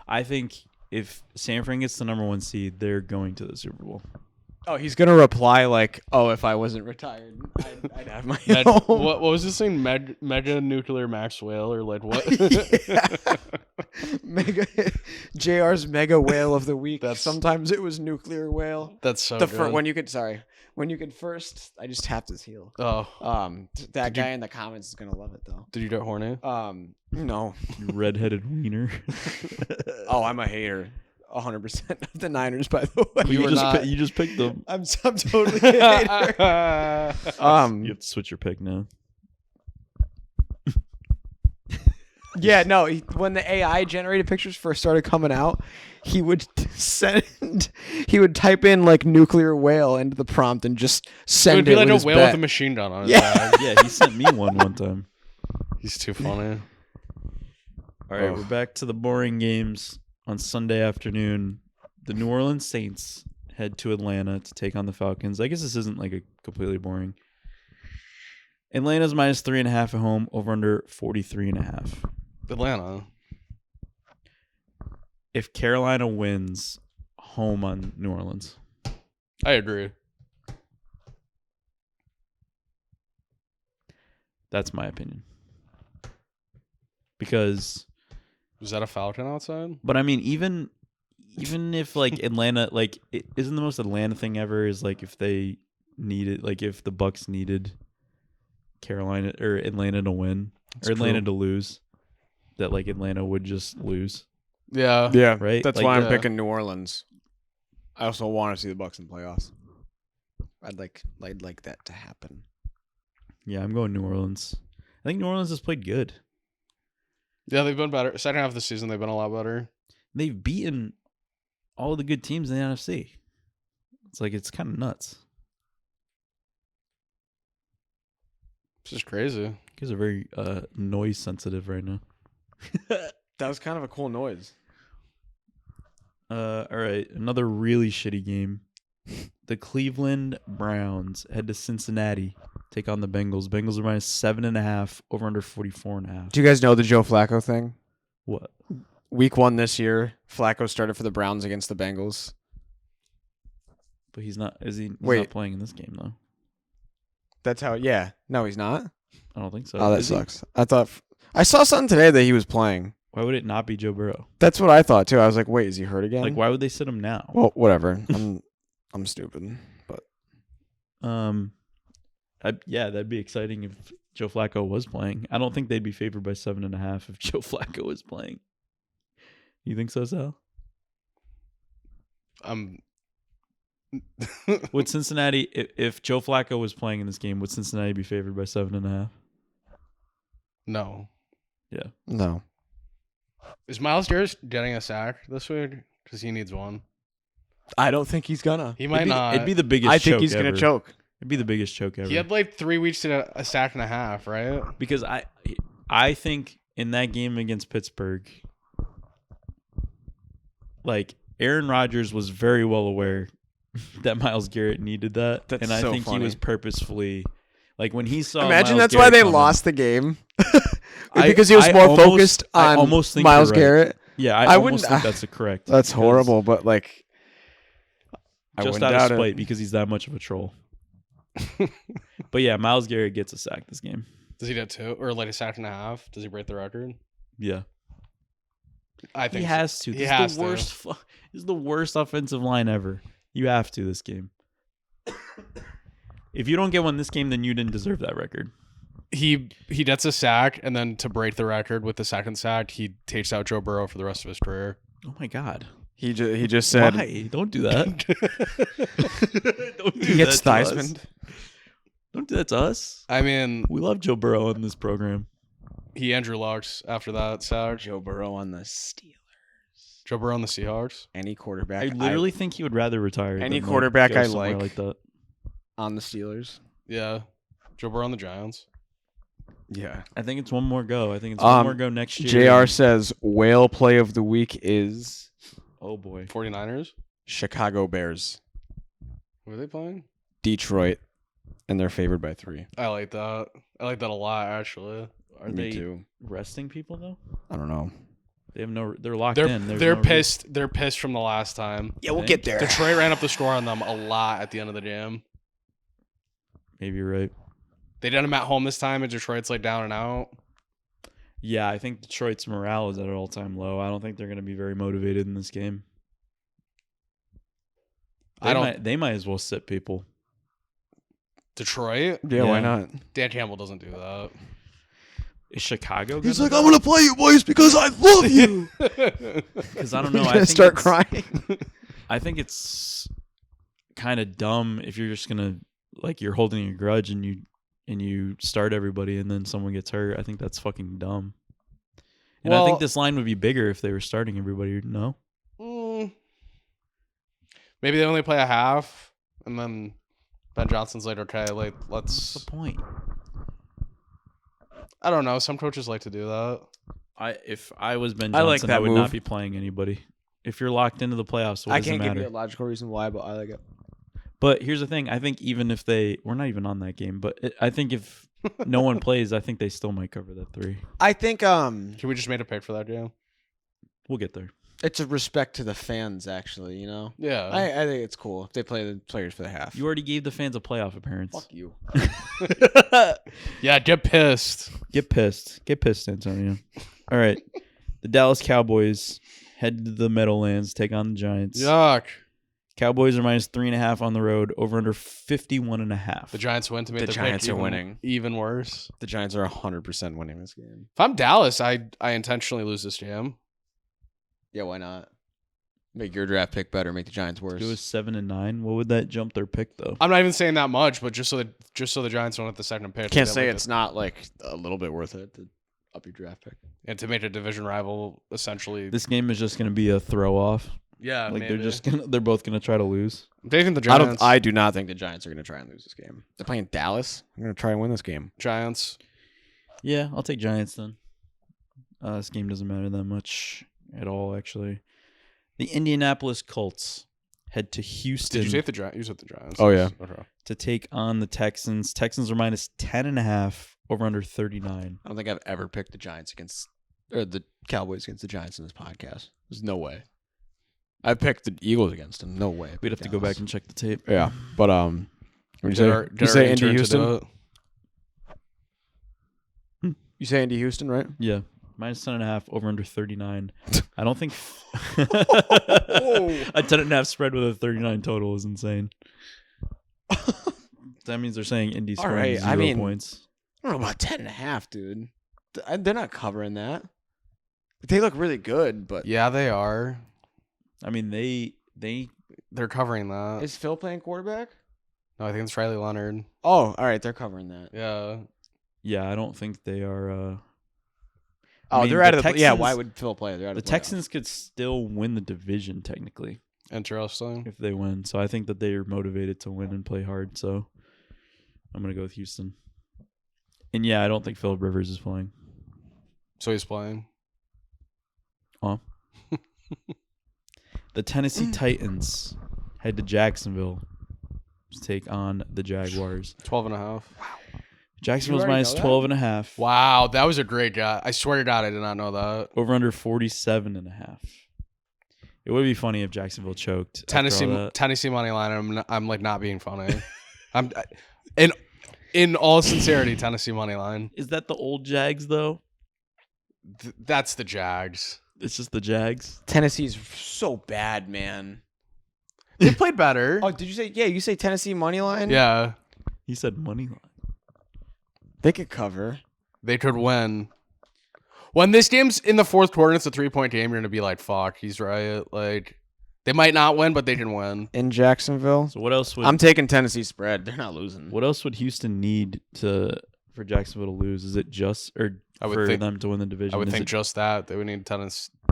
I think if San Fran gets the number 1 seed, they're going to the Super Bowl. Oh, he's going to reply like, oh, if I wasn't retired, I'd have my own. What was this thing? Mega nuclear max whale or like what? Mega JR's mega whale of the week. That's- Sometimes it was nuclear whale. That's so The good. when you could first, I just tapped his heel. Oh, That guy in the comments is gonna love it though. did you get horny? No. You redheaded wiener. Oh, I'm a hater. 100% of the Niners, by the way. You were not- you just picked them. I'm totally a hater. You have to switch your pick now. Yeah, no. When the AI generated pictures first started coming out, he would type in like nuclear whale into the prompt and just It send would be it like with a his whale bet. with a machine gun on his Yeah. back. Yeah, he sent me one time. He's too funny. All right, Oh. we're back to the boring games on Sunday afternoon. The New Orleans Saints head to Atlanta to take on the Falcons. I guess this isn't like a completely boring. Atlanta's -3.5 at home, over under 43.5. Atlanta. If Carolina wins home on New Orleans, I agree. that's my opinion. Because, Was that a Falcon outside? but I mean, even if like Atlanta, like it isn't the most Atlanta thing ever is like if they needed, like if the Bucks needed Carolina or Atlanta to win That's or Atlanta true. to lose, that like Atlanta would just lose, Yeah. Yeah, right? That's Like, why I'm yeah. picking New Orleans. I also want to see the Bucks in playoffs. I'd like that to happen. Yeah, I'm going New Orleans. I think New Orleans has played good. Yeah, they've been better. Second half of the season, they've been a lot better. They've beaten all the good teams in the NFC. It's like it's kind of nuts. This is crazy. You guys are very noise sensitive right now. That was kind of a cool noise. All right, another really shitty game. The Cleveland Browns head to Cincinnati, take on the Bengals. Bengals are -7.5, over under 44.5. Do you guys know the Joe Flacco thing? What? Week 1 this year, Flacco started for the Browns against the Bengals. But he's not. Is he? He's Wait. not playing in this game though. That's how. Yeah. No, he's not. I don't think so. Oh, that Is he? sucks. I saw something today that he was playing. Why would it not be Joe Burrow? That's what I thought too. I was like, wait, is he hurt again? Like, why would they sit him now? Well, whatever. I'm stupid, but Yeah, that'd be exciting if Joe Flacco was playing. I don't think they'd be favored by 7.5 if Joe Flacco was playing. You think so, Sal? Would Cincinnati, if Joe Flacco was playing in this game, would Cincinnati be favored by 7.5? No. Yeah. no. Is Miles Garrett getting a sack this week? Because he needs one. I don't think he's gonna. He might not. It'd be the biggest. I think choke he's gonna ever. choke. It'd be the biggest choke ever. He had like 3 weeks to get a sack and a half, right? Because I think in that game against Pittsburgh, like Aaron Rodgers was very well aware that Miles Garrett needed that, That's and I so think funny. he was purposefully, like when he saw. Imagine Miles that's why Garrett they coming- lost the game. because he was more focused I on almost think Myles you're right. Garrett. Yeah, I I wouldn't- almost think that's correct. That's because- horrible, but like, I Just wouldn't out of doubt it. spite because he's that much of a troll. But yeah, Myles Garrett gets a sack this game. Does he get 2 or like a sack and a half? Does he break the record? Yeah, I think he has to. He This has is the worst. This is the worst offensive line ever. You have to this game. If you don't get one this game, then you didn't deserve that record. He gets a sack, and then to break the record with the second sack, he takes out Joe Burrow for the rest of his career. Oh my god. He just said Why? Don't do that. Don't do he gets that to us. Theismann. Don't do that to us. I mean, We love Joe Burrow on this program. he Andrew Locks after that sack. Joe Burrow on the Steelers. Joe Burrow on the Seahawks. Any quarterback. I literally think he would rather retire. Any than, quarterback go I somewhere like. that. on the Steelers. Yeah. Joe Burrow on the Giants. Yeah. I think it's one more go. I think it's one more go next year. JR says whale play of the week is Oh boy. 49ers. Chicago Bears, Who are they playing? Detroit, and they're favored by 3. I like that. I like that a lot, actually. Are Me they too. resting people though? I don't know. They have no. They're locked They're in. There's they're no pissed. They're pissed from the last time. Yeah, we'll Think? get there. Detroit ran up the score on them a lot at the end of the game. Maybe you're right. They did them at home this time, and Detroit's like down and out. Yeah, I think Detroit's morale is at an all-time low. I don't think they're going to be very motivated in this game. They might as well sit people. Detroit? Yeah, why not? Dan Campbell doesn't do that. Is Chicago? He's like, I'm gonna play you boys because I love you. Because I don't know. He's I gonna think start it's- crying. I think it's kind of dumb if you're just gonna like you're holding a grudge and you start everybody and then someone gets hurt. I think that's fucking dumb. And I Well- think this line would be bigger if they were starting everybody. No, Maybe they only play a half, and then Ben Johnson's like, okay, like what's the let's. point? I don't know. Some coaches like to do that. If I was Ben I Johnson, like that I would move. not be playing anybody. If you're locked into the playoffs, what I does can't it give matter? you a logical reason why, but I like it. But here's the thing. I think even if we're not even on that game, but I think if no one plays, I think they still might cover that 3. I think Can we just make a pick for that game? We'll get there. it's a respect to the fans, actually. You know, Yeah. I think it's cool if they play the players for the half. You already gave the fans a playoff appearance. Fuck you. Yeah, get pissed. Get pissed. Get pissed, Antonio. All right. The Dallas Cowboys head to the Meadowlands, take on the Giants. Yuck. Cowboys are -3.5 on the road, over under 51.5. The Giants win to make The the Giants pick are even, winning. even worse. The Giants are 100% winning this game. If I'm Dallas, I intentionally lose this game. Yeah, why not? Make your draft pick better. Make the Giants worse. It was 7-9. What would that jump their pick though? I'm not even saying that much, but just so the Giants don't hit the second pick. Can't they say get it's not like a little bit worth it to up your draft pick. and to make a division rival essentially. This game is just going to be a throw off. Yeah, Like maybe. they're both going to try to lose. I'm taking the Giants. I do not think the Giants are going to try and lose this game. They're playing Dallas. I'm going to try and win this game. Giants. Yeah, I'll take Giants then. This game doesn't matter that much at all, actually. The Indianapolis Colts head to Houston Did you take the Giants? You said the Giants. Oh, yeah. Okay. to take on the Texans. Texans are -10.5, over under 39. I don't think I've ever picked the Giants against or the Cowboys against the Giants in this podcast. There's no way. I picked the Eagles against them. No way. I We'd have picked to go back Dallas. and check the tape. Yeah, but when you Did say our- you did our say Indy intern to Houston, do it? you say Indy Houston, right? Yeah, -10.5, over under 39. I don't think a 10.5 spread with a 39 total is insane. That means they're saying Indy's All scoring right, 0 I mean- points. I don't know about 10.5, dude. They're not covering that. They look really good, but Yeah, they are. I mean, They're covering that. is Phil playing quarterback? No, I think it's Riley Leonard. Oh, all right, they're covering that. Yeah. I don't think they are. Oh, mean, they're out the of the. Yeah, Texans- why would Phil play? They're out The of playoffs. Texans could still win the division technically Interesting. if they win. So I think that they are motivated to win and play hard. So I'm gonna go with Houston. And yeah, I don't think Philip Rivers is playing. So he's playing. The Tennessee Titans head to Jacksonville to take on the Jaguars. 12.5. Jacksonville's already minus know that? 12.5. Wow, that was a great guy. I swear to God, I did not know that. Over under 47.5. It would be funny if Jacksonville choked. after all that. Tennessee money line. I'm like not being funny. I'm in all sincerity, Tennessee money line. Is that the old Jags though? That's the Jags. It's just the Jags. Tennessee's so bad, man. They played better. Oh, did you say? Yeah, you say Tennessee money line. Yeah, He said money line. They could cover. they could win. When this game's in the fourth quarter, it's a 3-point game. You're gonna be like, "Fuck, he's right." Like, they might not win, but they can win. In Jacksonville. So what else would I'm taking Tennessee spread. They're not losing. what else would Houston need for Jacksonville to lose? Is it just or I would for think- them to win the division? I would Is think it- just that they would need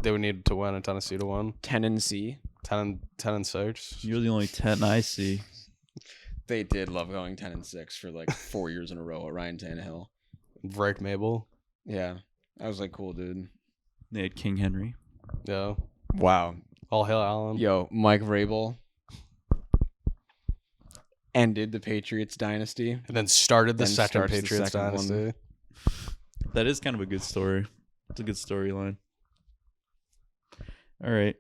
They would need to win and Tennessee to win. Tennessee. 10-6. you're the only 10 I see. They did love going 10-6 for like 4 years in a row at Ryan Tannehill. Drake Mabel. Yeah, I was like, cool, dude. They had King Henry. Yeah. Wow. All hail Allen. Yo, Mike Vrabel ended the Patriots dynasty. And then started the Then second starts the Patriots second one. dynasty. That is kind of a good story. It's a good storyline. All right.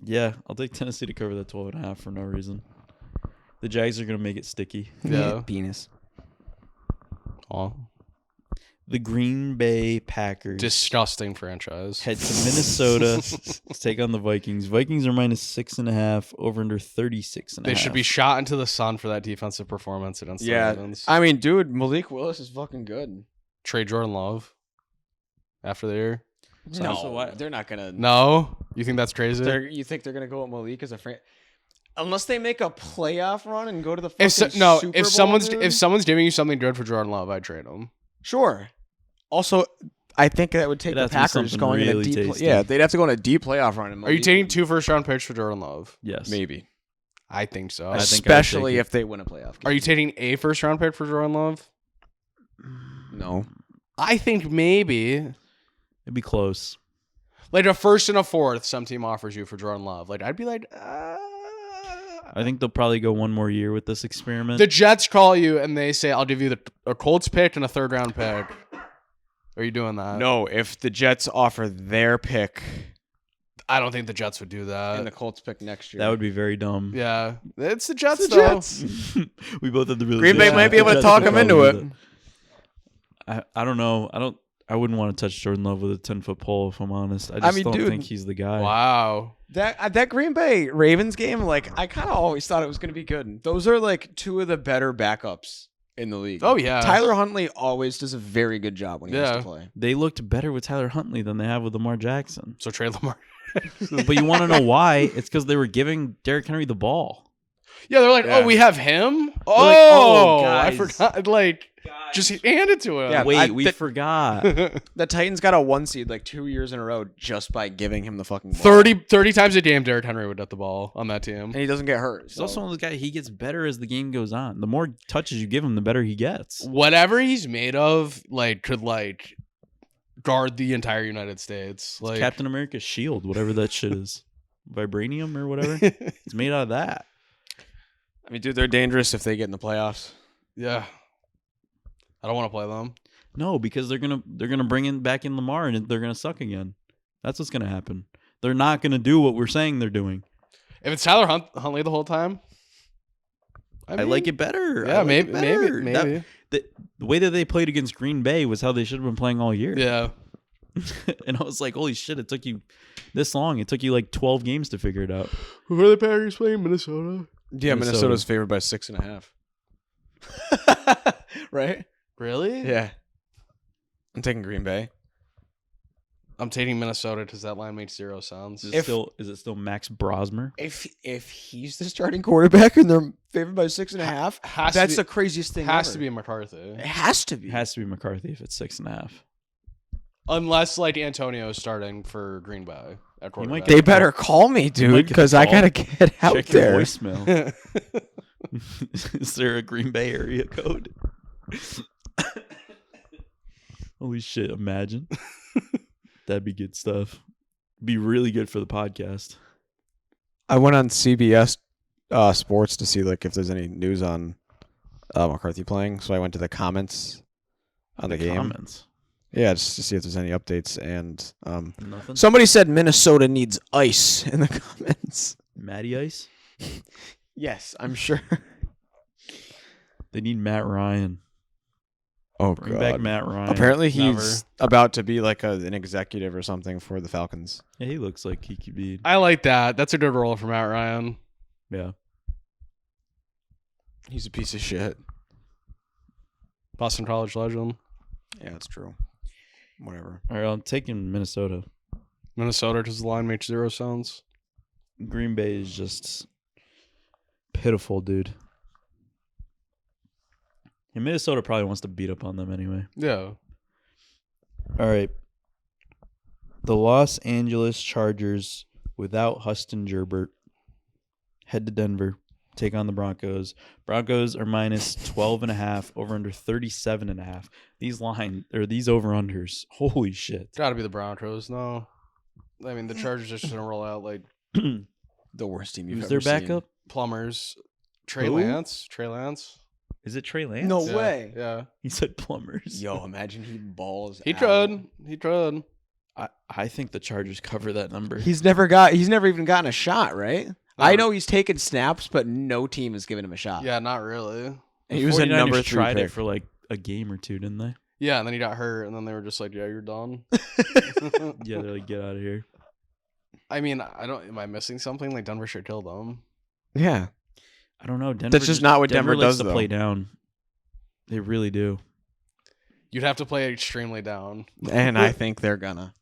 Yeah, I'll take Tennessee to cover that 12.5 for no reason. The Jags are going to make it sticky. Yeah. Penis. Oh. The Green Bay Packers Disgusting franchise. head to Minnesota to take on the Vikings. Vikings are minus 6.5, over under 36.5. They should be shot into the sun for that defensive performance against the Yeah, Ravens. I mean, dude, Malik Willis is fucking good. Trade Jordan Love after the year. No, they're not gonna. No? You think that's crazy? You think they're gonna go with Malik as a friend? Unless they make a playoff run and go to the fucking If Super Bowl, dude? if someone's giving you something good for Jordan Love, I'd trade him. Sure. Also, I think that would take It'd the have to be Packers something going in a really deep. tasty. Yeah, they'd have to go on a deep playoff run. and Are you Malik- taking 2 first-round picks for Jordan Love? Yes. Maybe, I think so. I think I would especially take it. if they win a playoff game. Are you taking a first-round pick for Jordan Love? No. I think maybe. It'd be close. Like a first and a fourth, some team offers you for Jordan Love. Like I'd be like, I think they'll probably go one more year with this experiment. the Jets call you and they say, "I'll give you a Colts pick and a third-round pick." Are you doing that? No, if the Jets offer their pick I don't think the Jets would do that. and the Colts pick next year, That would be very dumb. Yeah, it's the Jets. It's the though. Jets. We both have the real. Green Bay might be able to talk him into it. I don't know. I wouldn't want to touch Jordan Love with a 10-foot pole if I'm honest. I just don't dude, think he's the guy. Wow. That Green Bay Ravens game, like I kind of always thought it was going to be good. Those are like two of the better backups in the league. Oh yeah. Tyler Huntley always does a very good job when he has Yeah. to play. They looked better with Tyler Huntley than they have with Lamar Jackson. So trade Lamar. But you want to know why? It's because they were giving Derrick Henry the ball. Yeah, they're like, Yeah. "Oh, we have him." like, Oh, "Oh, I guys. forgot. Like, just hand it to him. Yeah, Wait, I- we the- forgot. The Titans got a 1 seed like 2 years in a row just by giving him the fucking ball. 30 times a game, Derrick Henry would get the ball on that team. And he doesn't get hurt. He's also one of those guys. He gets better as the game goes on. The more touches you give him, the better he gets. Whatever he's made of, like, could like guard the entire United States. Like, Captain America's shield, whatever that shit is, vibranium or whatever. It's made out of that. I mean, dude, they're dangerous if they get in the playoffs. yeah. I don't want to play them. No, because they're gonna bring in back in Lamar and they're gonna suck again. That's what's gonna happen. They're not gonna do what we're saying they're doing. If it's Tyler Huntley the whole time, I like it better. Yeah, I like it maybe. better. The way that they played against Green Bay was how they should have been playing all year. Yeah. And I was like, holy shit, it took you this long. It took you like 12 games to figure it out. Who are the Packers playing? Minnesota. Yeah, Minnesota. Minnesota's favored by 6.5. Right? Really? Yeah. I'm taking Green Bay. I'm taking Minnesota because that line makes 0 sense. Is it still Max Brosmer? If he's the starting quarterback and they're favored by 6.5, Has that's to the craziest be, thing. has ever. to be McCarthy. It has to be. It has to be McCarthy if it's 6.5. Unless like Antonio is starting for Green Bay at quarterback. They better call me, might dude, get because the I call. gotta get out Check your there. voicemail. Is there a Green Bay area code? Holy shit, imagine. That'd be good stuff. Be really good for the podcast. I went on CBS Sports to see like if there's any news on McCarthy playing, so I went to the comments on the game. Comments. Yeah, just to see if there's any updates. And Nothing. somebody said Minnesota needs ice in the comments. Matty Ice. Yes, I'm sure. They need Matt Ryan. Oh, Bring back Matt Ryan. Apparently, he's about to be like an executive or something for the Falcons. Yeah, he looks like he could be. I like that. That's a good role for Matt Ryan. Yeah. He's a piece of shit. Boston College legend. Yeah, that's true. Whatever. All right, I'm taking Minnesota. Minnesota, does the line make 0 sounds? Green Bay is just pitiful, dude. And Minnesota probably wants to beat up on them anyway. Yeah. All right. The Los Angeles Chargers without Huston Gerbert head to Denver, take on the Broncos. Broncos are minus 12.5, over under 37.5. These over-unders, holy shit. Gotta be the Broncos. No. I mean, the Chargers are just going to roll out like The worst team you've Who's ever their seen. backup? plumbers. Trey Who? Lance. Is it Trey Lance? No Yeah, way. Yeah. He said plumbers. Yo, imagine he balls He out. tried. I think the Chargers cover that number. He's never even gotten a shot, right? I know he's taken snaps, but no team has given him a shot. Yeah, not really. And The he was a 49ers number 3 tried pick. it for like a game or two, didn't they? Yeah, and then he got hurt, and then they were just like, yeah, you're done. Yeah, they're like, get out of here. I mean, am I missing something? Like, Denver should kill them. Yeah. I don't know. Denver That's just not what Denver likes does, to though. play down. They really do. You'd have to play extremely down. And I think they're gonna.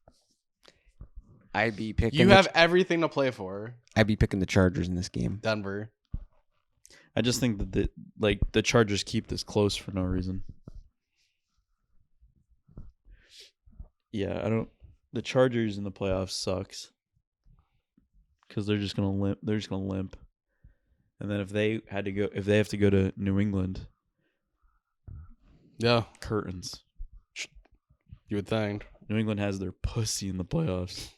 I'd be picking. You have everything to play for. I'd be picking the Chargers in this game. Denver. I just think that the Chargers keep this close for no reason. Yeah, I don't. The Chargers in the playoffs sucks because they're just gonna limp. They're just gonna limp, and then if they have to go to New England, Yeah, curtains. you would think. New England has their pussy in the playoffs.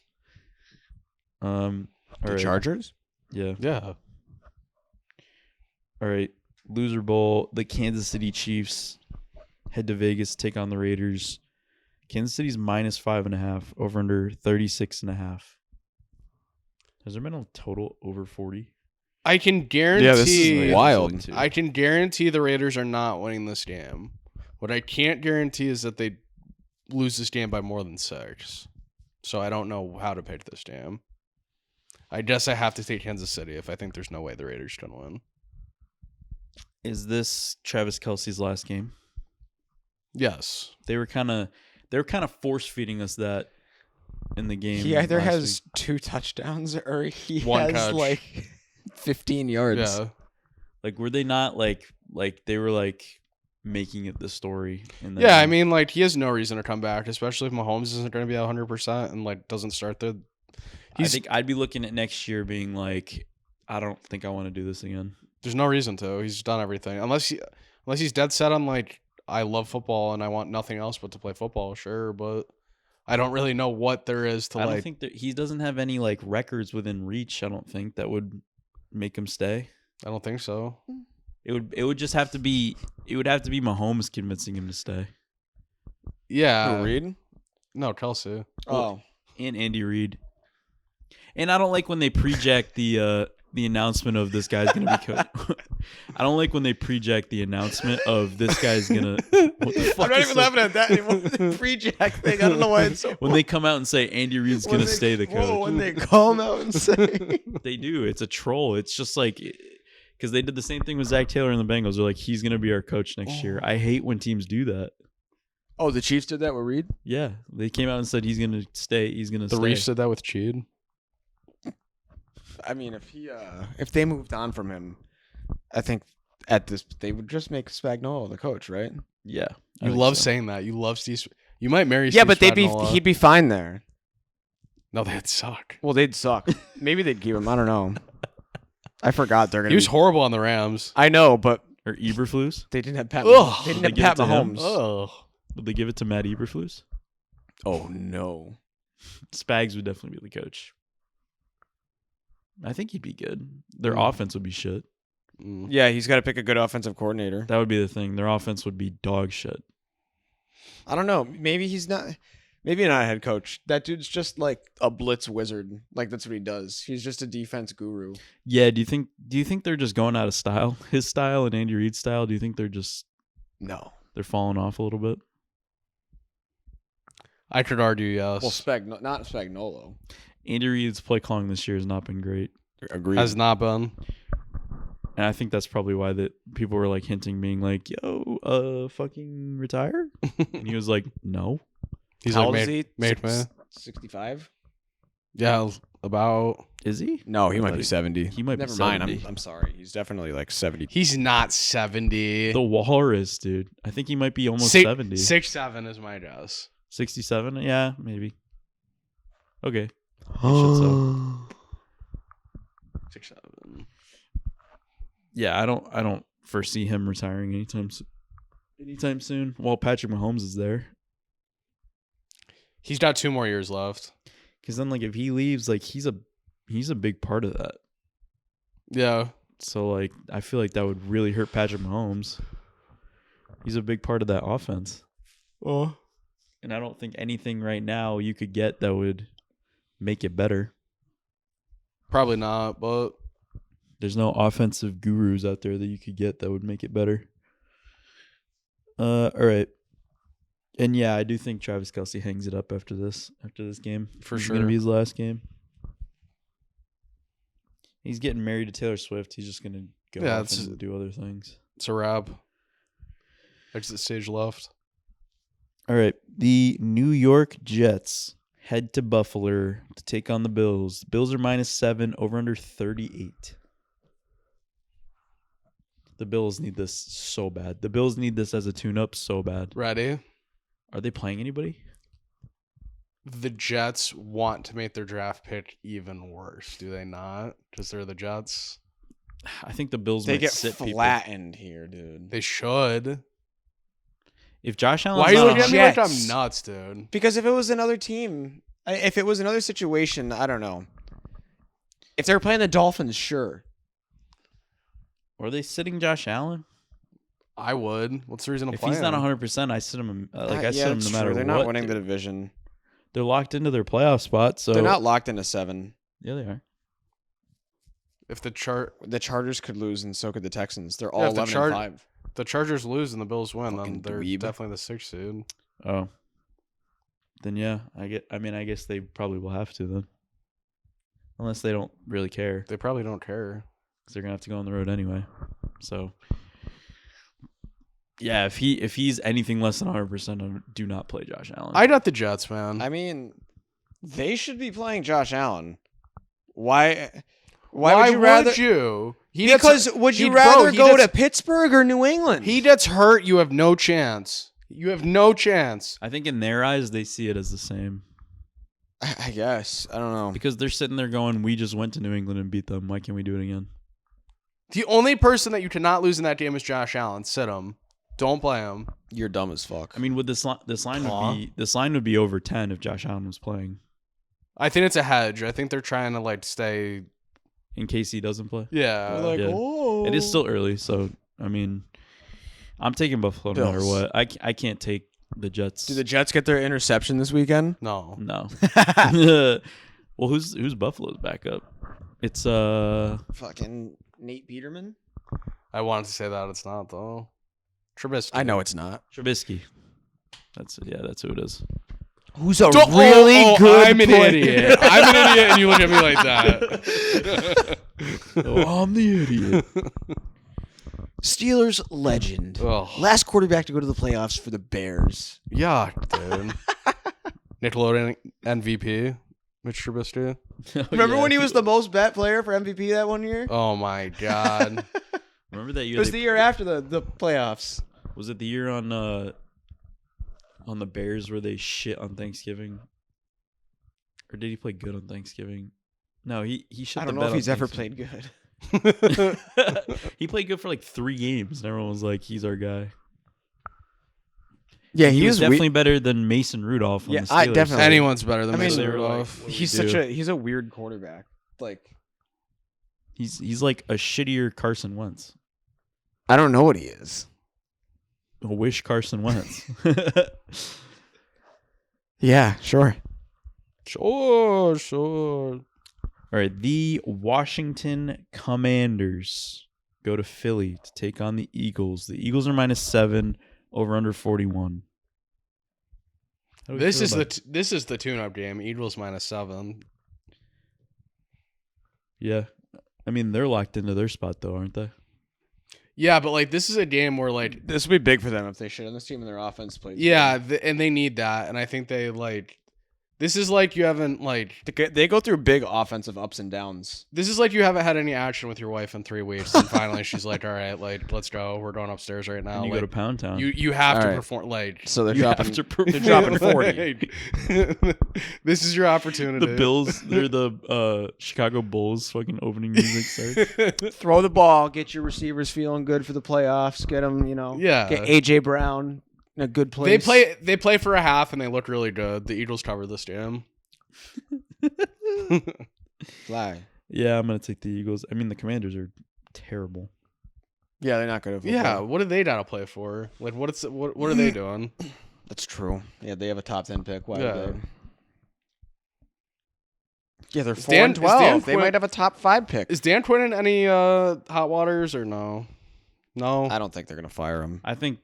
All right. Chargers? Yeah. Yeah. All right. Loser Bowl. The Kansas City Chiefs head to Vegas to take on the Raiders. Kansas City's minus 5.5, over under 36.5. Has there been a total over 40? I can guarantee. Yeah, this is wild. I can guarantee the Raiders are not winning this game. What I can't guarantee is that they lose this game by more than 6. So I don't know how to pick this game. I guess I have to take Kansas City if I think there's no way the Raiders can win. Is this Travis Kelce's last game? Yes. They were kind of force feeding us that in the game. He either last has week. 2 touchdowns or he One has catch. like 15 yards. Yeah. Like, were they not like they were like making it the story? In the Yeah, I game? mean, like, he has no reason to come back, especially if Mahomes isn't going to be 100% and, like, doesn't start the... I think I'd be looking at next year being like, I don't think I want to do this again. There's no reason to. He's done everything. Unless he's dead set on, like, I love football and I want nothing else but to play football, sure, but I don't really know what there is to, I like... don't think that he doesn't have any like records within reach. I don't think that would make him stay. I don't think so. It would just have to be Mahomes convincing him to stay, Yeah. Reed? No, Kelsey. Oh. and Andy Reid. And I don't like when they project the announcement of this guy's gonna be coach. I don't like when they project the announcement of this guy's gonna. What the fuck I'm not is even that? laughing at that anymore. The pre-jack thing. I don't know why it's so When they come out and say Andy Reid's When gonna they- stay the coach. Whoa, when they come out and say They do. It's a troll. It's just like because they did the same thing with Zach Taylor and the Bengals. They're like, he's gonna be our coach next year. I hate when teams do that. Oh, the Chiefs did that with Reed? Yeah, they came out and said he's gonna stay. He's gonna The stay. Reefs did that with Cheed. I mean, if they moved on from him, I think they would just make Spagnuolo the coach, right? Yeah, I You think love so. saying that. You love Steve. You might marry Yeah, Steve but Spagnuolo. he'd be fine there. No, that'd suck. Well, they'd suck. Maybe they'd keep him. I don't know. I forgot they're gonna. He was be- horrible on the Rams. I know, but Or Eberflus. they didn't have Pat. Ugh. They didn't They have give Pat it to him? Mahomes. Oh. Would they give it to Matt Eberflus? Oh no. Spags would definitely be the coach. I think he'd be good. Their Mm. offense would be shit. Yeah, he's got to pick a good offensive coordinator. That would be the thing. Their offense would be dog shit. I don't know. Maybe he's not. Maybe not a head coach. That dude's just like a blitz wizard. Like that's what he does. He's just a defense guru. Yeah. Do you think they're just going out of style? His style and Andy Reid's style. Do you think they're they're falling off a little bit? I could argue yes. Well, not Spagnuolo. Andy Reid's play calling this year has not been great. Agreed. Has not been. And I think that's probably why that people were like hinting, being like, "Yo, fucking retire," and he was like, "No." He's How like, old is he? made me. 65? Yeah, about. Is he? No, he I might thought be 70. He might Never be mind. 70. I'm sorry. He's definitely like 70. He's not 70. The Walrus, dude. I think he might be almost 70. 6'7" is my guess. 67? Yeah, maybe. Okay. So. 6'7". Yeah, I don't foresee him retiring anytime soon. While Patrick Mahomes is there, He's got 2 more years left. because then like if he leaves, like he's a big part of that. Yeah. So like I feel like that would really hurt Patrick Mahomes. He's a big part of that offense. Oh. And I don't think anything right now you could get that would make it better. Probably not, but There's no offensive gurus out there that you could get that would make it better. All right. And yeah, I do think Travis Kelce hangs it up after this game. For It's sure. gonna be his last game. He's getting married to Taylor Swift. He's just gonna go off and do other things. it's a wrap. Exit stage left. All right. The New York Jets head to Buffalo to take on the Bills. The Bills are -7, over under 38. The Bills need this so bad. The Bills need this as a tune-up so bad. Ready? Are they playing anybody? The Jets want to make their draft pick even worse, do they not? Because they're the Jets. I think the Bills They might get sit people. flattened here, dude. They should. If Josh Allen's Why are you not looking at me like Jets. I'm nuts, dude? Because if it was another team, if it was another situation, I don't know. If they were playing the Dolphins, sure. Are they sitting Josh Allen? I would. What's the reason to If play he's not him? 100%, I sit him. I sit him that's no matter true. They're what. not winning the division. They're locked into their playoff spot. So They're not locked into 7. Yeah, they are. If the The Chargers could lose, and so could the Texans. They're Yeah, all if the 11-5. the Chargers lose and the Bills win, Fucking then they're dweeb. definitely the 6th seed. Oh. Then yeah, I guess they probably will have to then, unless they don't really care, They probably don't care. because they're gonna have to go on the road anyway. So. Yeah, if he's anything less than 100%, do not play Josh Allen. I got the Jets, man. I mean, they should be playing Josh Allen. Why would you rather? Would you rather go to Pittsburgh or New England? He gets hurt, you have no chance. You have no chance. I think in their eyes they see it as the same, I guess. I don't know. because they're sitting there going, "We just went to New England and beat them. Why can't we do it again?" The only person that you cannot lose in that game is Josh Allen. Sit him. Don't play him. You're dumb as fuck. I mean, would this line would be over 10 if Josh Allen was playing, I think it's a hedge. I think they're trying to like stay. in case he doesn't play. Yeah. yeah. oh. It is still early, so I mean, I'm taking Buffalo no matter Bills. what. I can't take the Jets. Do the Jets get their interception this weekend? No. No. Well, who's Buffalo's backup? It's Fucking Nate Peterman? I wanted to say that. It's not, though. Trubisky. I know it's not. Trubisky. That's who it is. Who's a Don't- really good I'm an player. idiot. I'm an idiot, and you look at me like that. Oh, I'm the idiot. Steelers legend. Ugh. Last quarterback to go to the playoffs for the Bears. Yeah, dude. Nickelodeon MVP, Mitch Trubisky. Remember when he was the most bet player for MVP that one year? Oh my god. Remember that It year? was the year after the playoffs. Was it the year on the Bears where they shit on Thanksgiving? Or did he play good on Thanksgiving? No, he shit I the don't know bed if on he's ever Thanksgiving. played good. He played good for like 3 games, and everyone was like, "He's our guy." Yeah, He was definitely better than Mason Rudolph. On Yeah, the I Steelers. definitely- Anyone's better than I mean, Mason they were like, Rudolph. what do He's we do? he's a weird quarterback. Like He's like a shittier Carson Wentz. I don't know what he is. I wish Carson Wentz. Yeah, sure. Sure. All right, the Washington Commanders go to Philly to take on the Eagles. The Eagles are -7, over under 41. How do we This feel is about- this is the tune-up game. Eagles -7. Yeah. I mean, they're locked into their spot though, aren't they? Yeah, but like this is a game where like This would be big for them if they should. And this team and their offense plays. yeah, and they need that, and I think they like. This is like you haven't like. They go through big offensive ups and downs. This is like you haven't had any action with your wife in 3 weeks, and finally she's like, "All right, like let's go. We're going upstairs right now." And you like, go to Pound Town. you have All to right. perform like. So they're You have dropping. to They're dropping 40. This is your opportunity. The Bills, they're the Chicago Bulls fucking opening music starts. Throw the ball. Get your receivers feeling good for the playoffs. Get them, Yeah. Get AJ Brown in a good place. They play for a half and they look really good. The Eagles cover this game. Fly. Yeah, I'm gonna take the Eagles. I mean, the Commanders are terrible. Yeah, they're not good at football. Yeah, what do they gotta play for? Like, what are they doing? That's true. Yeah, they have a top 10 pick. Why Yeah. would they? Yeah, they're Is 4 Dan- and is 12. Dan They Quinn- might have a top 5 pick. Is Dan Quinn in any hot waters or no? No. I don't think they're gonna fire him. I think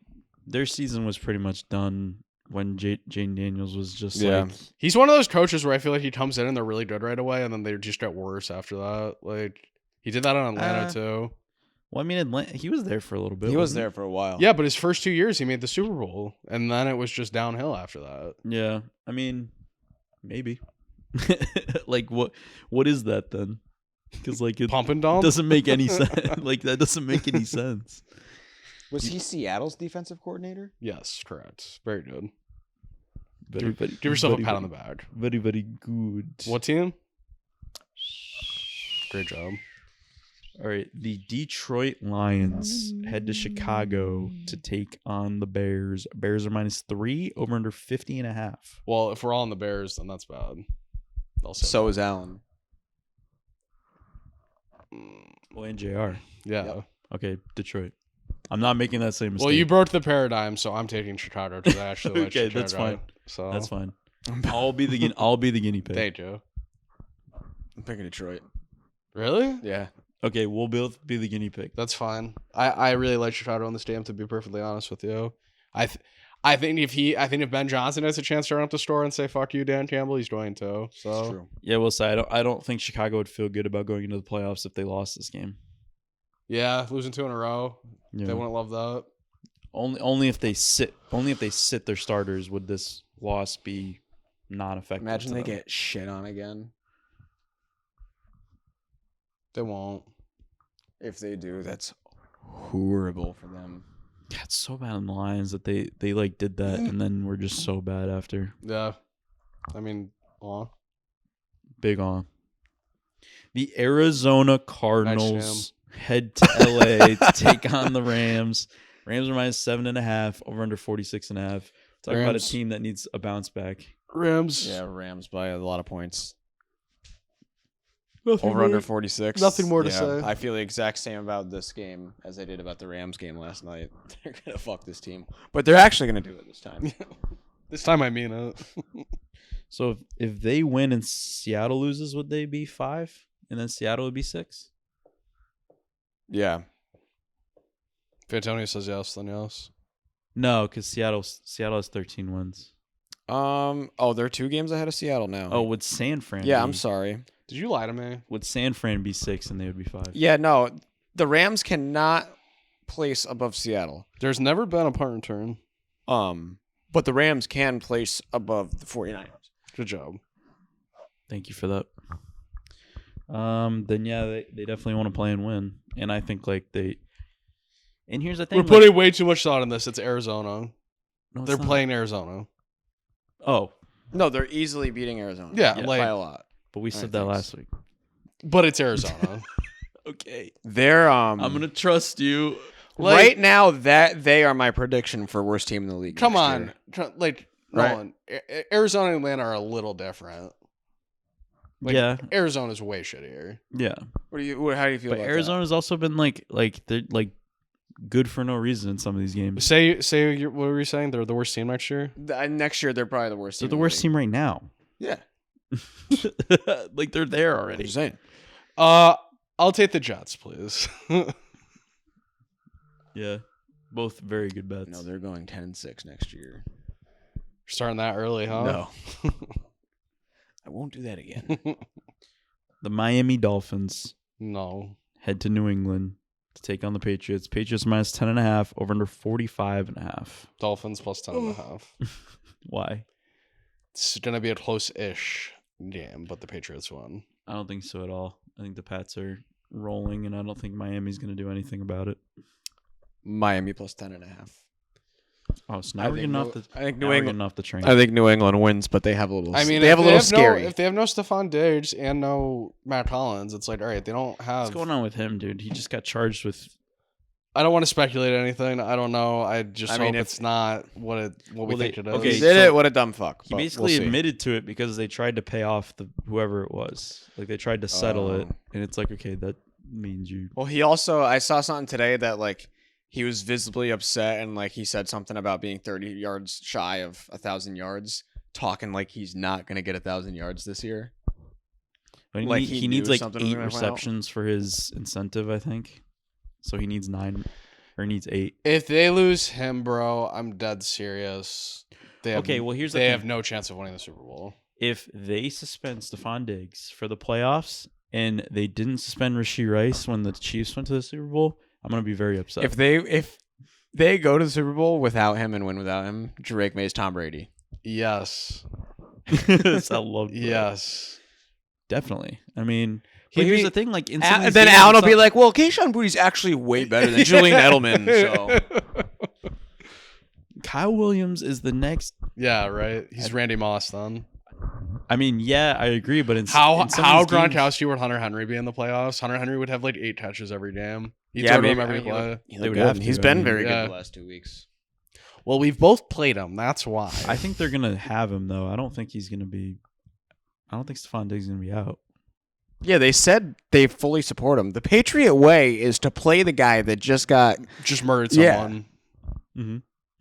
their season was pretty much done when Jane Daniels was just Yeah. like, He's one of those coaches where I feel like he comes in and they're really good right away, and then they just get worse after that. Like he did that in Atlanta too. well, I mean, Atlanta, he was there for a little bit. He was wasn't there for a while. Yeah, but his first 2 years he made the Super Bowl, and then it was just downhill after that. Yeah, I mean, maybe. Like, what is that then? Because like it Pump and dump. doesn't make any sense. Like that doesn't make any sense. Was he Seattle's defensive coordinator? Yes, correct. Very good. Very, very, Give yourself very, a pat on the very- back. Very, very good. What team? Great job. All right, the Detroit Lions head to Chicago to take on the Bears. Bears are -3, over under 50.5. Well, if we're all in the Bears, then that's bad. I'll say So that. is Allen. Well, and JR. Yeah. Yep. Okay, Detroit. I'm not making that same mistake. Well, you broke the paradigm, so I'm taking Chicago because I actually like Okay, Chicago. that's fine. So That's fine. I'll be the guinea pig. Thank you. I'm picking Detroit. Really? Yeah. Okay, we'll both be the guinea pig. That's fine. I really like Chicago in this game, to be perfectly honest with you. I think if Ben Johnson has a chance to run up the store and say "fuck you, Dan Campbell," he's going to. So That's true. Yeah, we'll say I don't think Chicago would feel good about going into the playoffs if they lost this game. yeah, losing 2 in a row, Yeah. they wouldn't love that. Only if they sit their starters would this loss be not effective. Imagine to they them. get shit on again. They won't. If they do, that's horrible for them. Yeah, it's so bad on the Lions that they like did that and then we're just so bad after. Yeah, I mean, Big on. The Arizona Cardinals head to LA to take on the Rams. Rams are -7.5, over under 46.5. Talk about a Rams. team that needs a bounce back. Rams. Yeah, Rams by a lot of points. Nothing Over more- under 46. nothing more to Yeah, say. I feel the exact same about this game as I did about the Rams game last night. They're going to fuck this team. But they're actually going to do it this time. This time I mean it. So if they win and Seattle loses, would they be 5? And then Seattle would be 6? Yeah. If Antonio says yes, then yes. No, because Seattle has 13 wins. Oh, they're 2 games ahead of Seattle now. Oh, would San Fran yeah, be, I'm sorry. Did you lie to me? Would San Fran be 6 and they would be 5? Yeah, no. The Rams cannot place above Seattle. There's never been a punt return. But the Rams can place above the 49ers. Good job. Thank you for that. Then yeah, they definitely want to play and win. And I think like they. And here's the thing. We're putting way too much thought in this. It's Arizona. no, it's They're not. playing Arizona. Oh, No, they're easily beating Arizona. Yeah, Yeah, like, by a lot. but we said that thanks. last week. but it's Arizona. Okay. They're I'm gonna trust you. Like- right now that they are my prediction for worst team in the league. Come next on. year. Like, Right. Nolan. Arizona and Atlanta are a little different. Like, yeah, Arizona's way shittier. yeah. How do you feel But about Arizona's also been like they're like good for no reason in some of these games. What were you saying? They're the worst team next year? that? Next year, they're probably the worst. They're the worst team right now. Yeah, Like they're there I'm already. just saying. I'll take the Jets, please. Yeah, both very good bets. No, they're going 10-6 next year. Starting that early, huh? No, I won't do that again. The Miami Dolphins No. head to New England to take on the Patriots. Patriots minus 10.5, over under 45.5. Dolphins plus 10.5. Why? It's gonna be a close-ish game, but the Patriots won. I don't think so at all. I think the Pats are rolling, and I don't think Miami's going to do anything about it. Miami plus 10.5. Oh, so now we're getting off the. I think now New we're England. getting off the train. I think New England wins, but they have a little. I mean, they have a little no, scary. if they have no Stephon Diggs and no Matt Collins, it's like, all right, they don't have. What's going on with him, dude? He just got charged with. I don't want to speculate anything. I don't know. I mean, hope it's not what we think it is. okay, He did so it. What a dumb fuck. He but basically we'll see. admitted to it because they tried to pay off whoever it was. Like they tried to settle it, Oh. and it's like, okay, that means you. Well, he also. I saw something today that like he was visibly upset and like he said something about being 30 yards shy of 1,000 yards, talking like he's not gonna get 1,000 yards this year. But Like, he he needs knew like something was 8 gonna come out? receptions for his incentive, I think. So he needs 9, or he needs 8. If they lose him, bro, I'm dead serious. They have, Okay, well, here's the they thing. have no chance of winning the Super Bowl. If they suspend Stephon Diggs for the playoffs and they didn't suspend Rashee Rice when the Chiefs went to the Super Bowl, I'm gonna be very upset. If they go to the Super Bowl without him and win without him, Drake May's Tom Brady. Yes. I love that. Yes. Definitely. I mean, He'd but here's be- the thing: like, in some of And these then games, Allen will it's be not- like, "Well, Keyshawn Booty's actually way better than Julian Edelman." So Kyle Williams is the next. Yeah, right. He's Randy Moss then. I mean, yeah, I agree, but in How in some of these games- Gronkowski would Hunter Henry be in the playoffs? Hunter Henry would have like 8 touches every game. He'd yeah, throw to him maybe every I mean, play. They would have to, He's I been mean, very yeah. good the last 2 weeks. Well, we've both played him. That's why. I think they're gonna have him though. I don't think he's gonna be. I don't think Stephon Diggs is gonna be out. Yeah, they said they fully support him. The Patriot way is to play the guy that just got. just murdered Yeah. someone. Mm-hmm.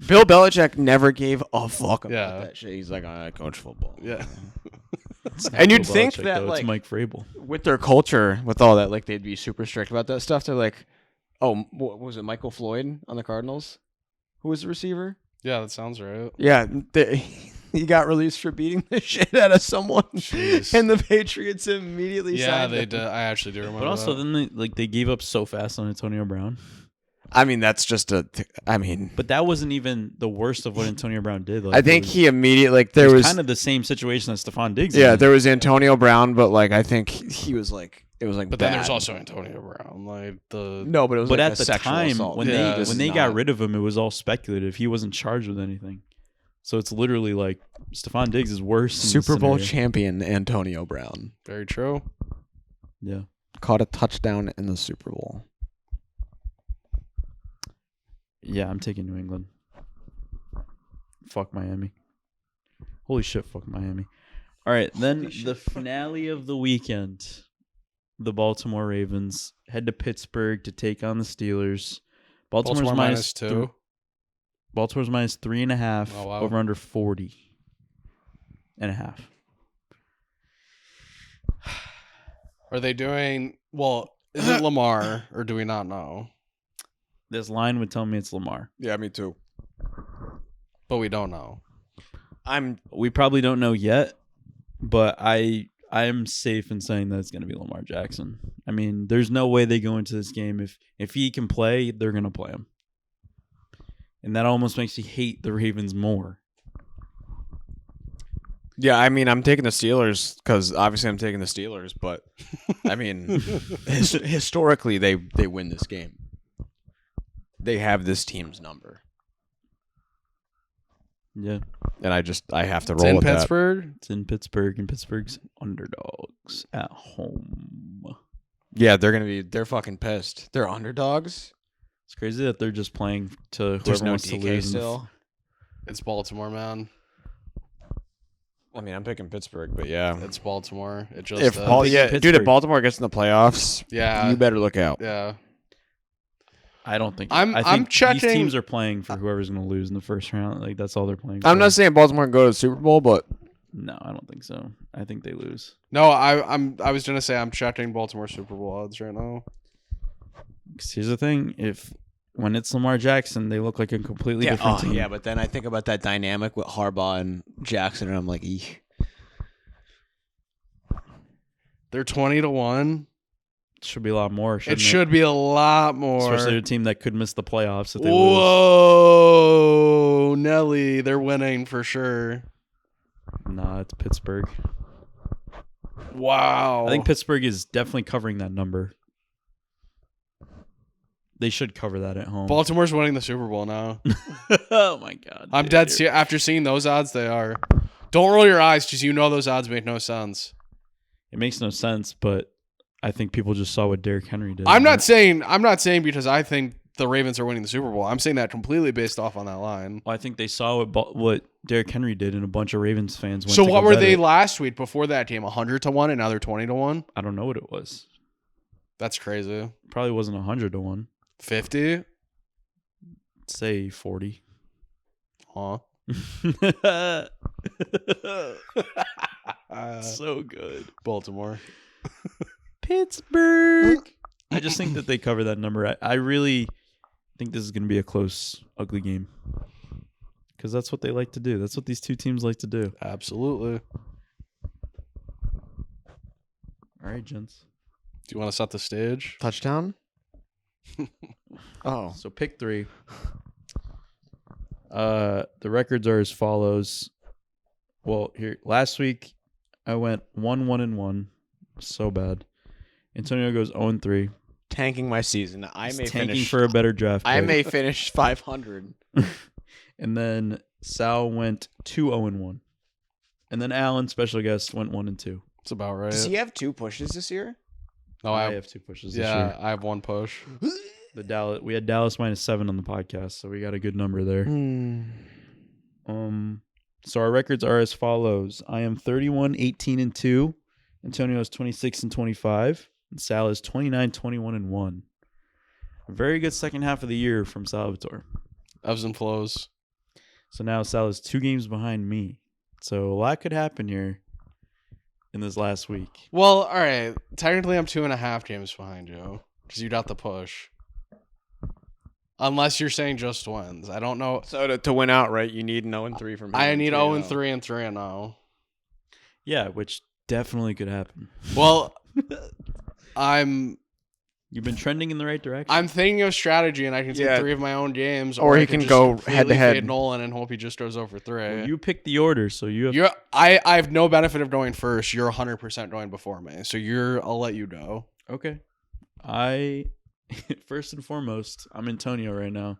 Bill Belichick never gave a fuck about Yeah. that shit. He's like, I coach football. Yeah. And you'd think that, it's like- Mike Vrabel. With their culture, with all that, like they'd be super strict about that stuff. They're like, oh, what was it, Michael Floyd on the Cardinals? Who was the receiver? Yeah, that sounds right. Yeah, he got released for beating the shit out of someone, Jeez. and the Patriots immediately Yeah, signed they him. did. I actually do remember. But also, that. then they gave up so fast on Antonio Brown. I mean, that's just I mean, But that wasn't even the worst of what Antonio Brown did. Like, I think he immediately like there it was kind of the same situation that Stephon Diggs. yeah, is. there was Antonio Brown, but like I think he was like it was like. But then bad. there's also Antonio Brown, like the no, but it was But like at a the sexual time assault. when Yeah, they this when is they got not- rid of him, it was all speculative. He wasn't charged with anything. So it's literally like Stephon Diggs is worse. in this Super Bowl scenario. champion Antonio Brown very true. Yeah. caught a touchdown in the Super Bowl. Yeah, I'm taking New England. Fuck Miami. Holy shit, fuck Miami. All right, then the finale of the weekend. The Baltimore Ravens head to Pittsburgh to take on the Steelers. Baltimore minus 2. Baltimore's minus 3.5. Oh, wow. Over under 40.5. Are they doing well? Is it Lamar or do we not know? This line would tell me it's Lamar. Yeah, me too. But we don't know. We probably don't know yet, but I am safe in saying that it's going to be Lamar Jackson. I mean, there's no way they go into this game if he can play, they're going to play him. And that almost makes you hate the Ravens more. Yeah, I mean, I'm taking the Steelers because obviously I'm taking the Steelers, but I mean, historically they win this game. They have this team's number, Yeah. and I have to It's roll in with Pittsburgh. It's in Pittsburgh, and Pittsburgh's underdogs at home. that. Yeah, they're fucking pissed. They're underdogs. It's crazy that they're just playing to There's whoever no wants to DK lose. still. It's Baltimore, man. I mean, I'm picking Pittsburgh, but yeah. It's Baltimore. It just If Pittsburgh. dude, if Baltimore gets in the playoffs, yeah, you better look out. yeah. I don't think. I'm these checking- teams are playing for whoever's going to lose in the first round. Like that's all they're playing. I'm for. not saying Baltimore can go to the Super Bowl, but No, I don't think so. I think they lose. No, I was gonna say I'm checking Baltimore Super Bowl odds right now. 'Cause here's the thing: when it's Lamar Jackson, they look like a completely different team. yeah. But then I think about that dynamic with Harbaugh and Jackson, and I'm like, eek. They're 20-1. It should be a lot more. It should be a lot more. Especially a team that could miss the playoffs if they lose. Whoa, Nelly, they're winning for sure. Nah, it's Pittsburgh. Wow. I think Pittsburgh is definitely covering that number. They should cover that at home. Baltimore's winning the Super Bowl now. Oh my god. I'm dead serious. After seeing those odds, they are. Don't roll your eyes because you know those odds make no sense. It makes no sense, but I think people just saw what Derrick Henry did. I'm not saying because I think the Ravens are winning the Super Bowl. I'm saying that completely based off on that line. Well, I think they saw what Derrick Henry did, and a bunch of Ravens fans went So to what go were bet they it. last week before that game? 100-1, and now they're 20-1. I don't know what it was. That's crazy. Probably wasn't 100-1. 50. Say 40. Huh? So good. Baltimore. Pittsburgh. I just think that they cover that number. I really think this is going to be a close, ugly game. Because that's what they like to do. That's what these two teams like to do. Absolutely. All right, gents. Do you want to set the stage? Touchdown? Oh. So pick 3. The records are as follows. Well, here last week I went 1-1-1. So bad. Antonio goes 0-3. Tanking my season. I He's may tanking finish for a better draft I pick. may finish 500. And then Sal went 2-0-1. And then Alan, special guest, went 1-2. It's about right. Does he have 2 pushes this year? No, I have 2 pushes this yeah, year. I have 1 push. We had Dallas -7 on the podcast, so we got a good number there. So our records are as follows. I am 31-18-2. Antonio is 26-25. And Sal is 29-21-1. A very good second half of the year from Salvatore. Ebbs and flows. So now Sal is 2 games behind me. So a lot could happen here in this last week. Well, all right. Technically, I'm 2.5 games behind you because you got the push. Unless you're saying just wins. I don't know. So to win outright, you need 0-3 from him. I need 0-3 0-3 and 3-0. Yeah, which definitely could happen. Well, You've been trending in the right direction. I'm thinking of strategy, and I can take Yeah. 3 of my own games, Or I he could can just go completely head-to-head. fade Nolan and hope he just goes over 3. Well, you picked the order, so you have I have no benefit of going first. You're 100% going before me, so I'll let you go. Okay. First and foremost, I'm Antonio right now.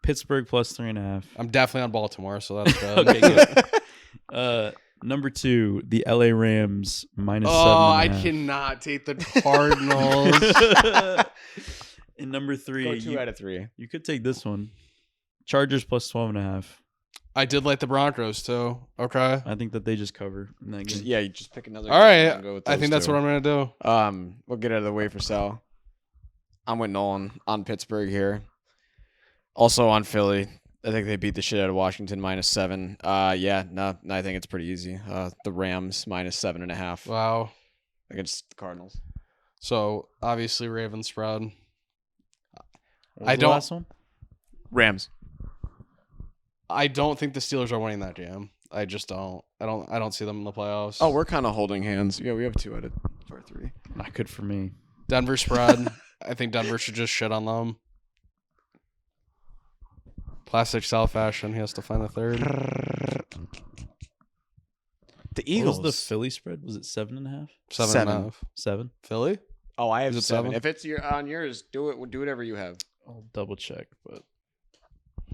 Pittsburgh +3.5. I'm definitely on Baltimore, so that's good. Okay, good. Number 2, the LA Rams -7.5. Oh, I cannot take the Cardinals. And number 3, Go 2 out of 3. you could take this one. Chargers +12.5. I did like the Broncos too. Okay. I think that they just cover in that game. Yeah, you just pick another. All game and right. go with I think those that's what I'm gonna do. We'll get out of the way for Sal. I'm with Nolan on Pittsburgh here. Also on Philly. I think they beat the shit out of Washington -7. I think it's pretty easy. The Rams -7.5 Wow. against the Cardinals. So obviously Ravens spread. What was I the don't- last one? Rams. I don't think the Steelers are winning that game. I just don't. I don't see them in the playoffs. Oh, we're kind of holding hands. Yeah, we have 2 out of 3. Not good for me. Denver spread. I think Denver should just shit on them. Classic Sal fashion. He has to find the 3rd. The What Eagles. was the Philly spread? Was it 7.5? 7.5. 7? Philly? Oh, I have Is it 7. 7? If it's on yours, do whatever you have. I'll double check, but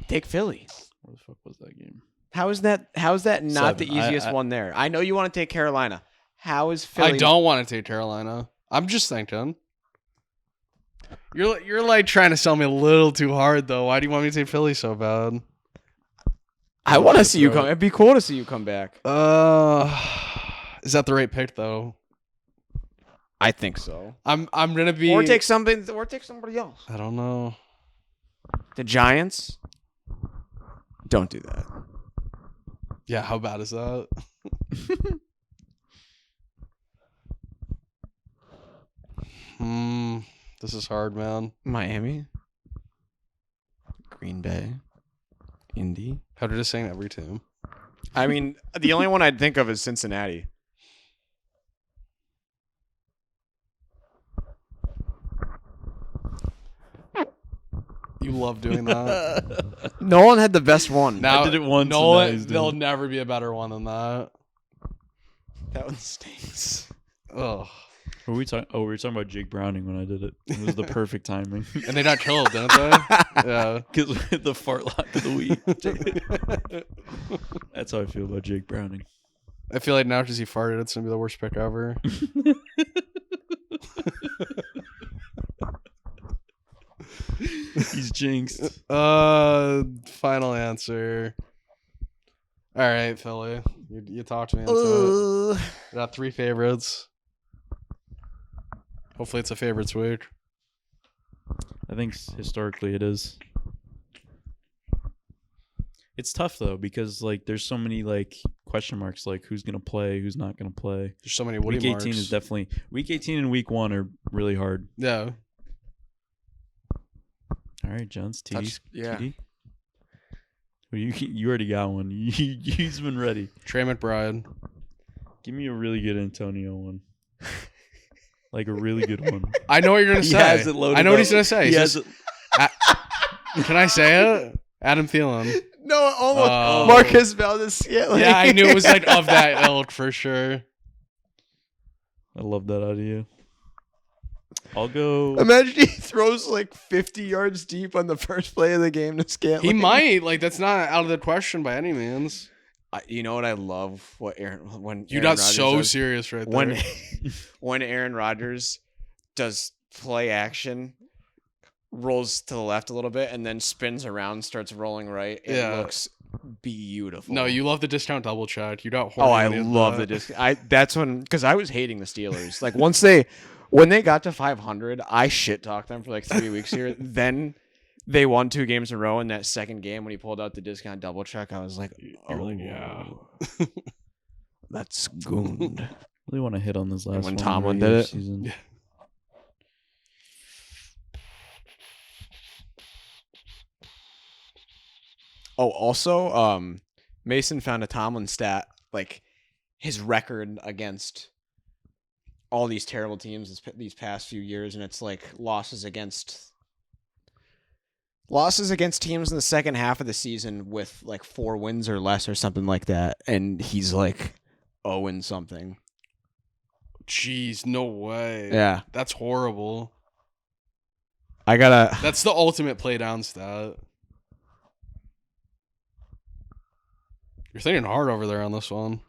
Take Philly. where the fuck was that game? How is that not 7. the easiest one there? I know you want to take Carolina. How is I Philly? don't want to take Carolina. I'm just thinking. You're like trying to sell me a little too hard though. Why do you want me to take Philly so bad? I want to see you come. It'd be cool to see you come back. Is that the right pick though? I think so. I'm gonna be. Or take somebody else. I don't know. The Giants. Don't do that. Yeah, how bad is that? This is hard, man. Miami. Green Bay. Indy. How did it saying every team? I mean, the only one I'd think of is Cincinnati. You love doing that. Nolan had the best one. Now, I did it once. There'll never be a better one than that. That one stinks. Ugh. Were we talking? Oh, we were talking about Jake Browning when I did it. It was the perfect timing. And they got killed, didn't they? Yeah. Because the fart lock of the week. That's how I feel about Jake Browning. I feel like now because he farted, it's gonna be the worst pick ever. He's jinxed. Final answer. All right, Philly. You talked me into it. I got 3 favorites. Hopefully it's a favorites week. I think historically it is. It's tough though because like there's so many like question marks like who's gonna play, who's not gonna play. There's so many Woody Week 18 marks. is definitely week 18 and week 1 are really hard. Yeah. All right, Jones. TD. Yeah. TD? Well, you already got one. He's been ready. Trey McBride. Give me a really good Antonio one. Like a really good one. I know what you're gonna say. Has it loaded I know what up. he's gonna say. He has it. Can I say it? Adam Thielen. No, almost. Oh. Marcus Valdez-Scantling. Yeah, I knew it was like of that ilk for sure. I love that out of you. I'll go. Imagine he throws like 50 yards deep on the first play of the game to Scantling. He might. Like that's not out of the question by any means. You know what I love? When You Aaron got Rodgers so does? serious right there. When Aaron Rodgers does play action, rolls to the left a little bit, and then spins around, starts rolling right. It looks beautiful. No, you love the discount double check. You got. Oh, I love the discount. That's because I was hating the Steelers. Like when they got to 500, I shit talked them for like 3 weeks here. Then they won 2 games in a row. In that second game, when he pulled out the discount double check, I was like, "Oh, yeah, that's good." I really want to hit on this last when one. Tomlin did it. Season. Oh, also, Mason found a Tomlin stat, like his record against all these terrible teams these past few years, and it's like losses against teams in the second half of the season with like 4 wins or less or something like that, and he's like 0 something. Jeez, no way. Yeah, That's horrible. that's the ultimate play down stat. You're thinking hard over there on this one.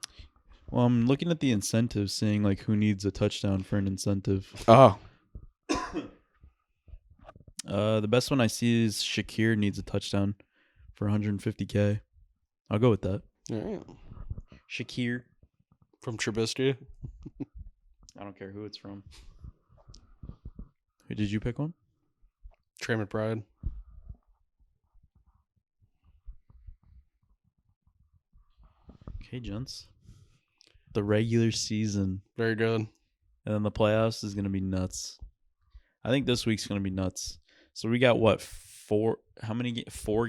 Well, I'm looking at the incentives, seeing like who needs a touchdown for an incentive. Oh, The best one I see is Shakir needs a touchdown for 150K. I'll go with that. All right. Shakir. From Trubisky. I don't care who it's from. Who did you pick one? Trey McBride. Okay, gents. The regular season Very good. and then the playoffs is going to be nuts. I think this week's going to be nuts. So we got what 4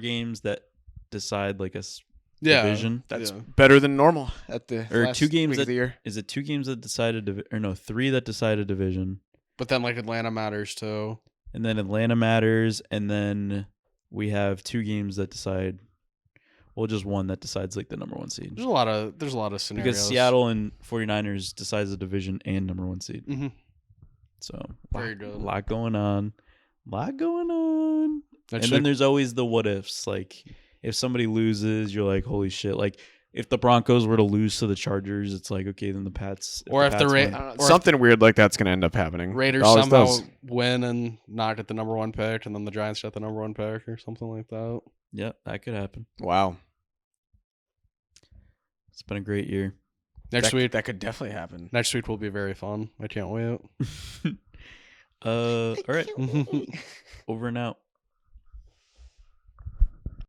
games that decide like a division. that's better than normal at the Or last 2 games week of the year. Is it 2 games that decided or no, 3 that decide a division. But then like Atlanta matters too. And then Atlanta matters, and then we have 2 games that decide. Well, just one that decides like the number 1 seed. There's a lot of scenarios. Because Seattle and 49ers decides the division and number 1 seed. Mm-hmm. So Very good. A lot going on. And Actually, then there's always the what ifs. Like if somebody loses, you're like, holy shit. Like if the Broncos were to lose to the Chargers, it's like, okay, then the Pats. Or if the Pats Ra- win. or Something weird like that's going to end up happening. Raiders It always somehow does. win and not get the number 1 pick, and then the Giants get the number 1 pick or something like that. Yeah, that could happen. Wow. It's been a great year. Next week that could definitely happen. Next week will be very fun. I can't wait. All right. Over and out.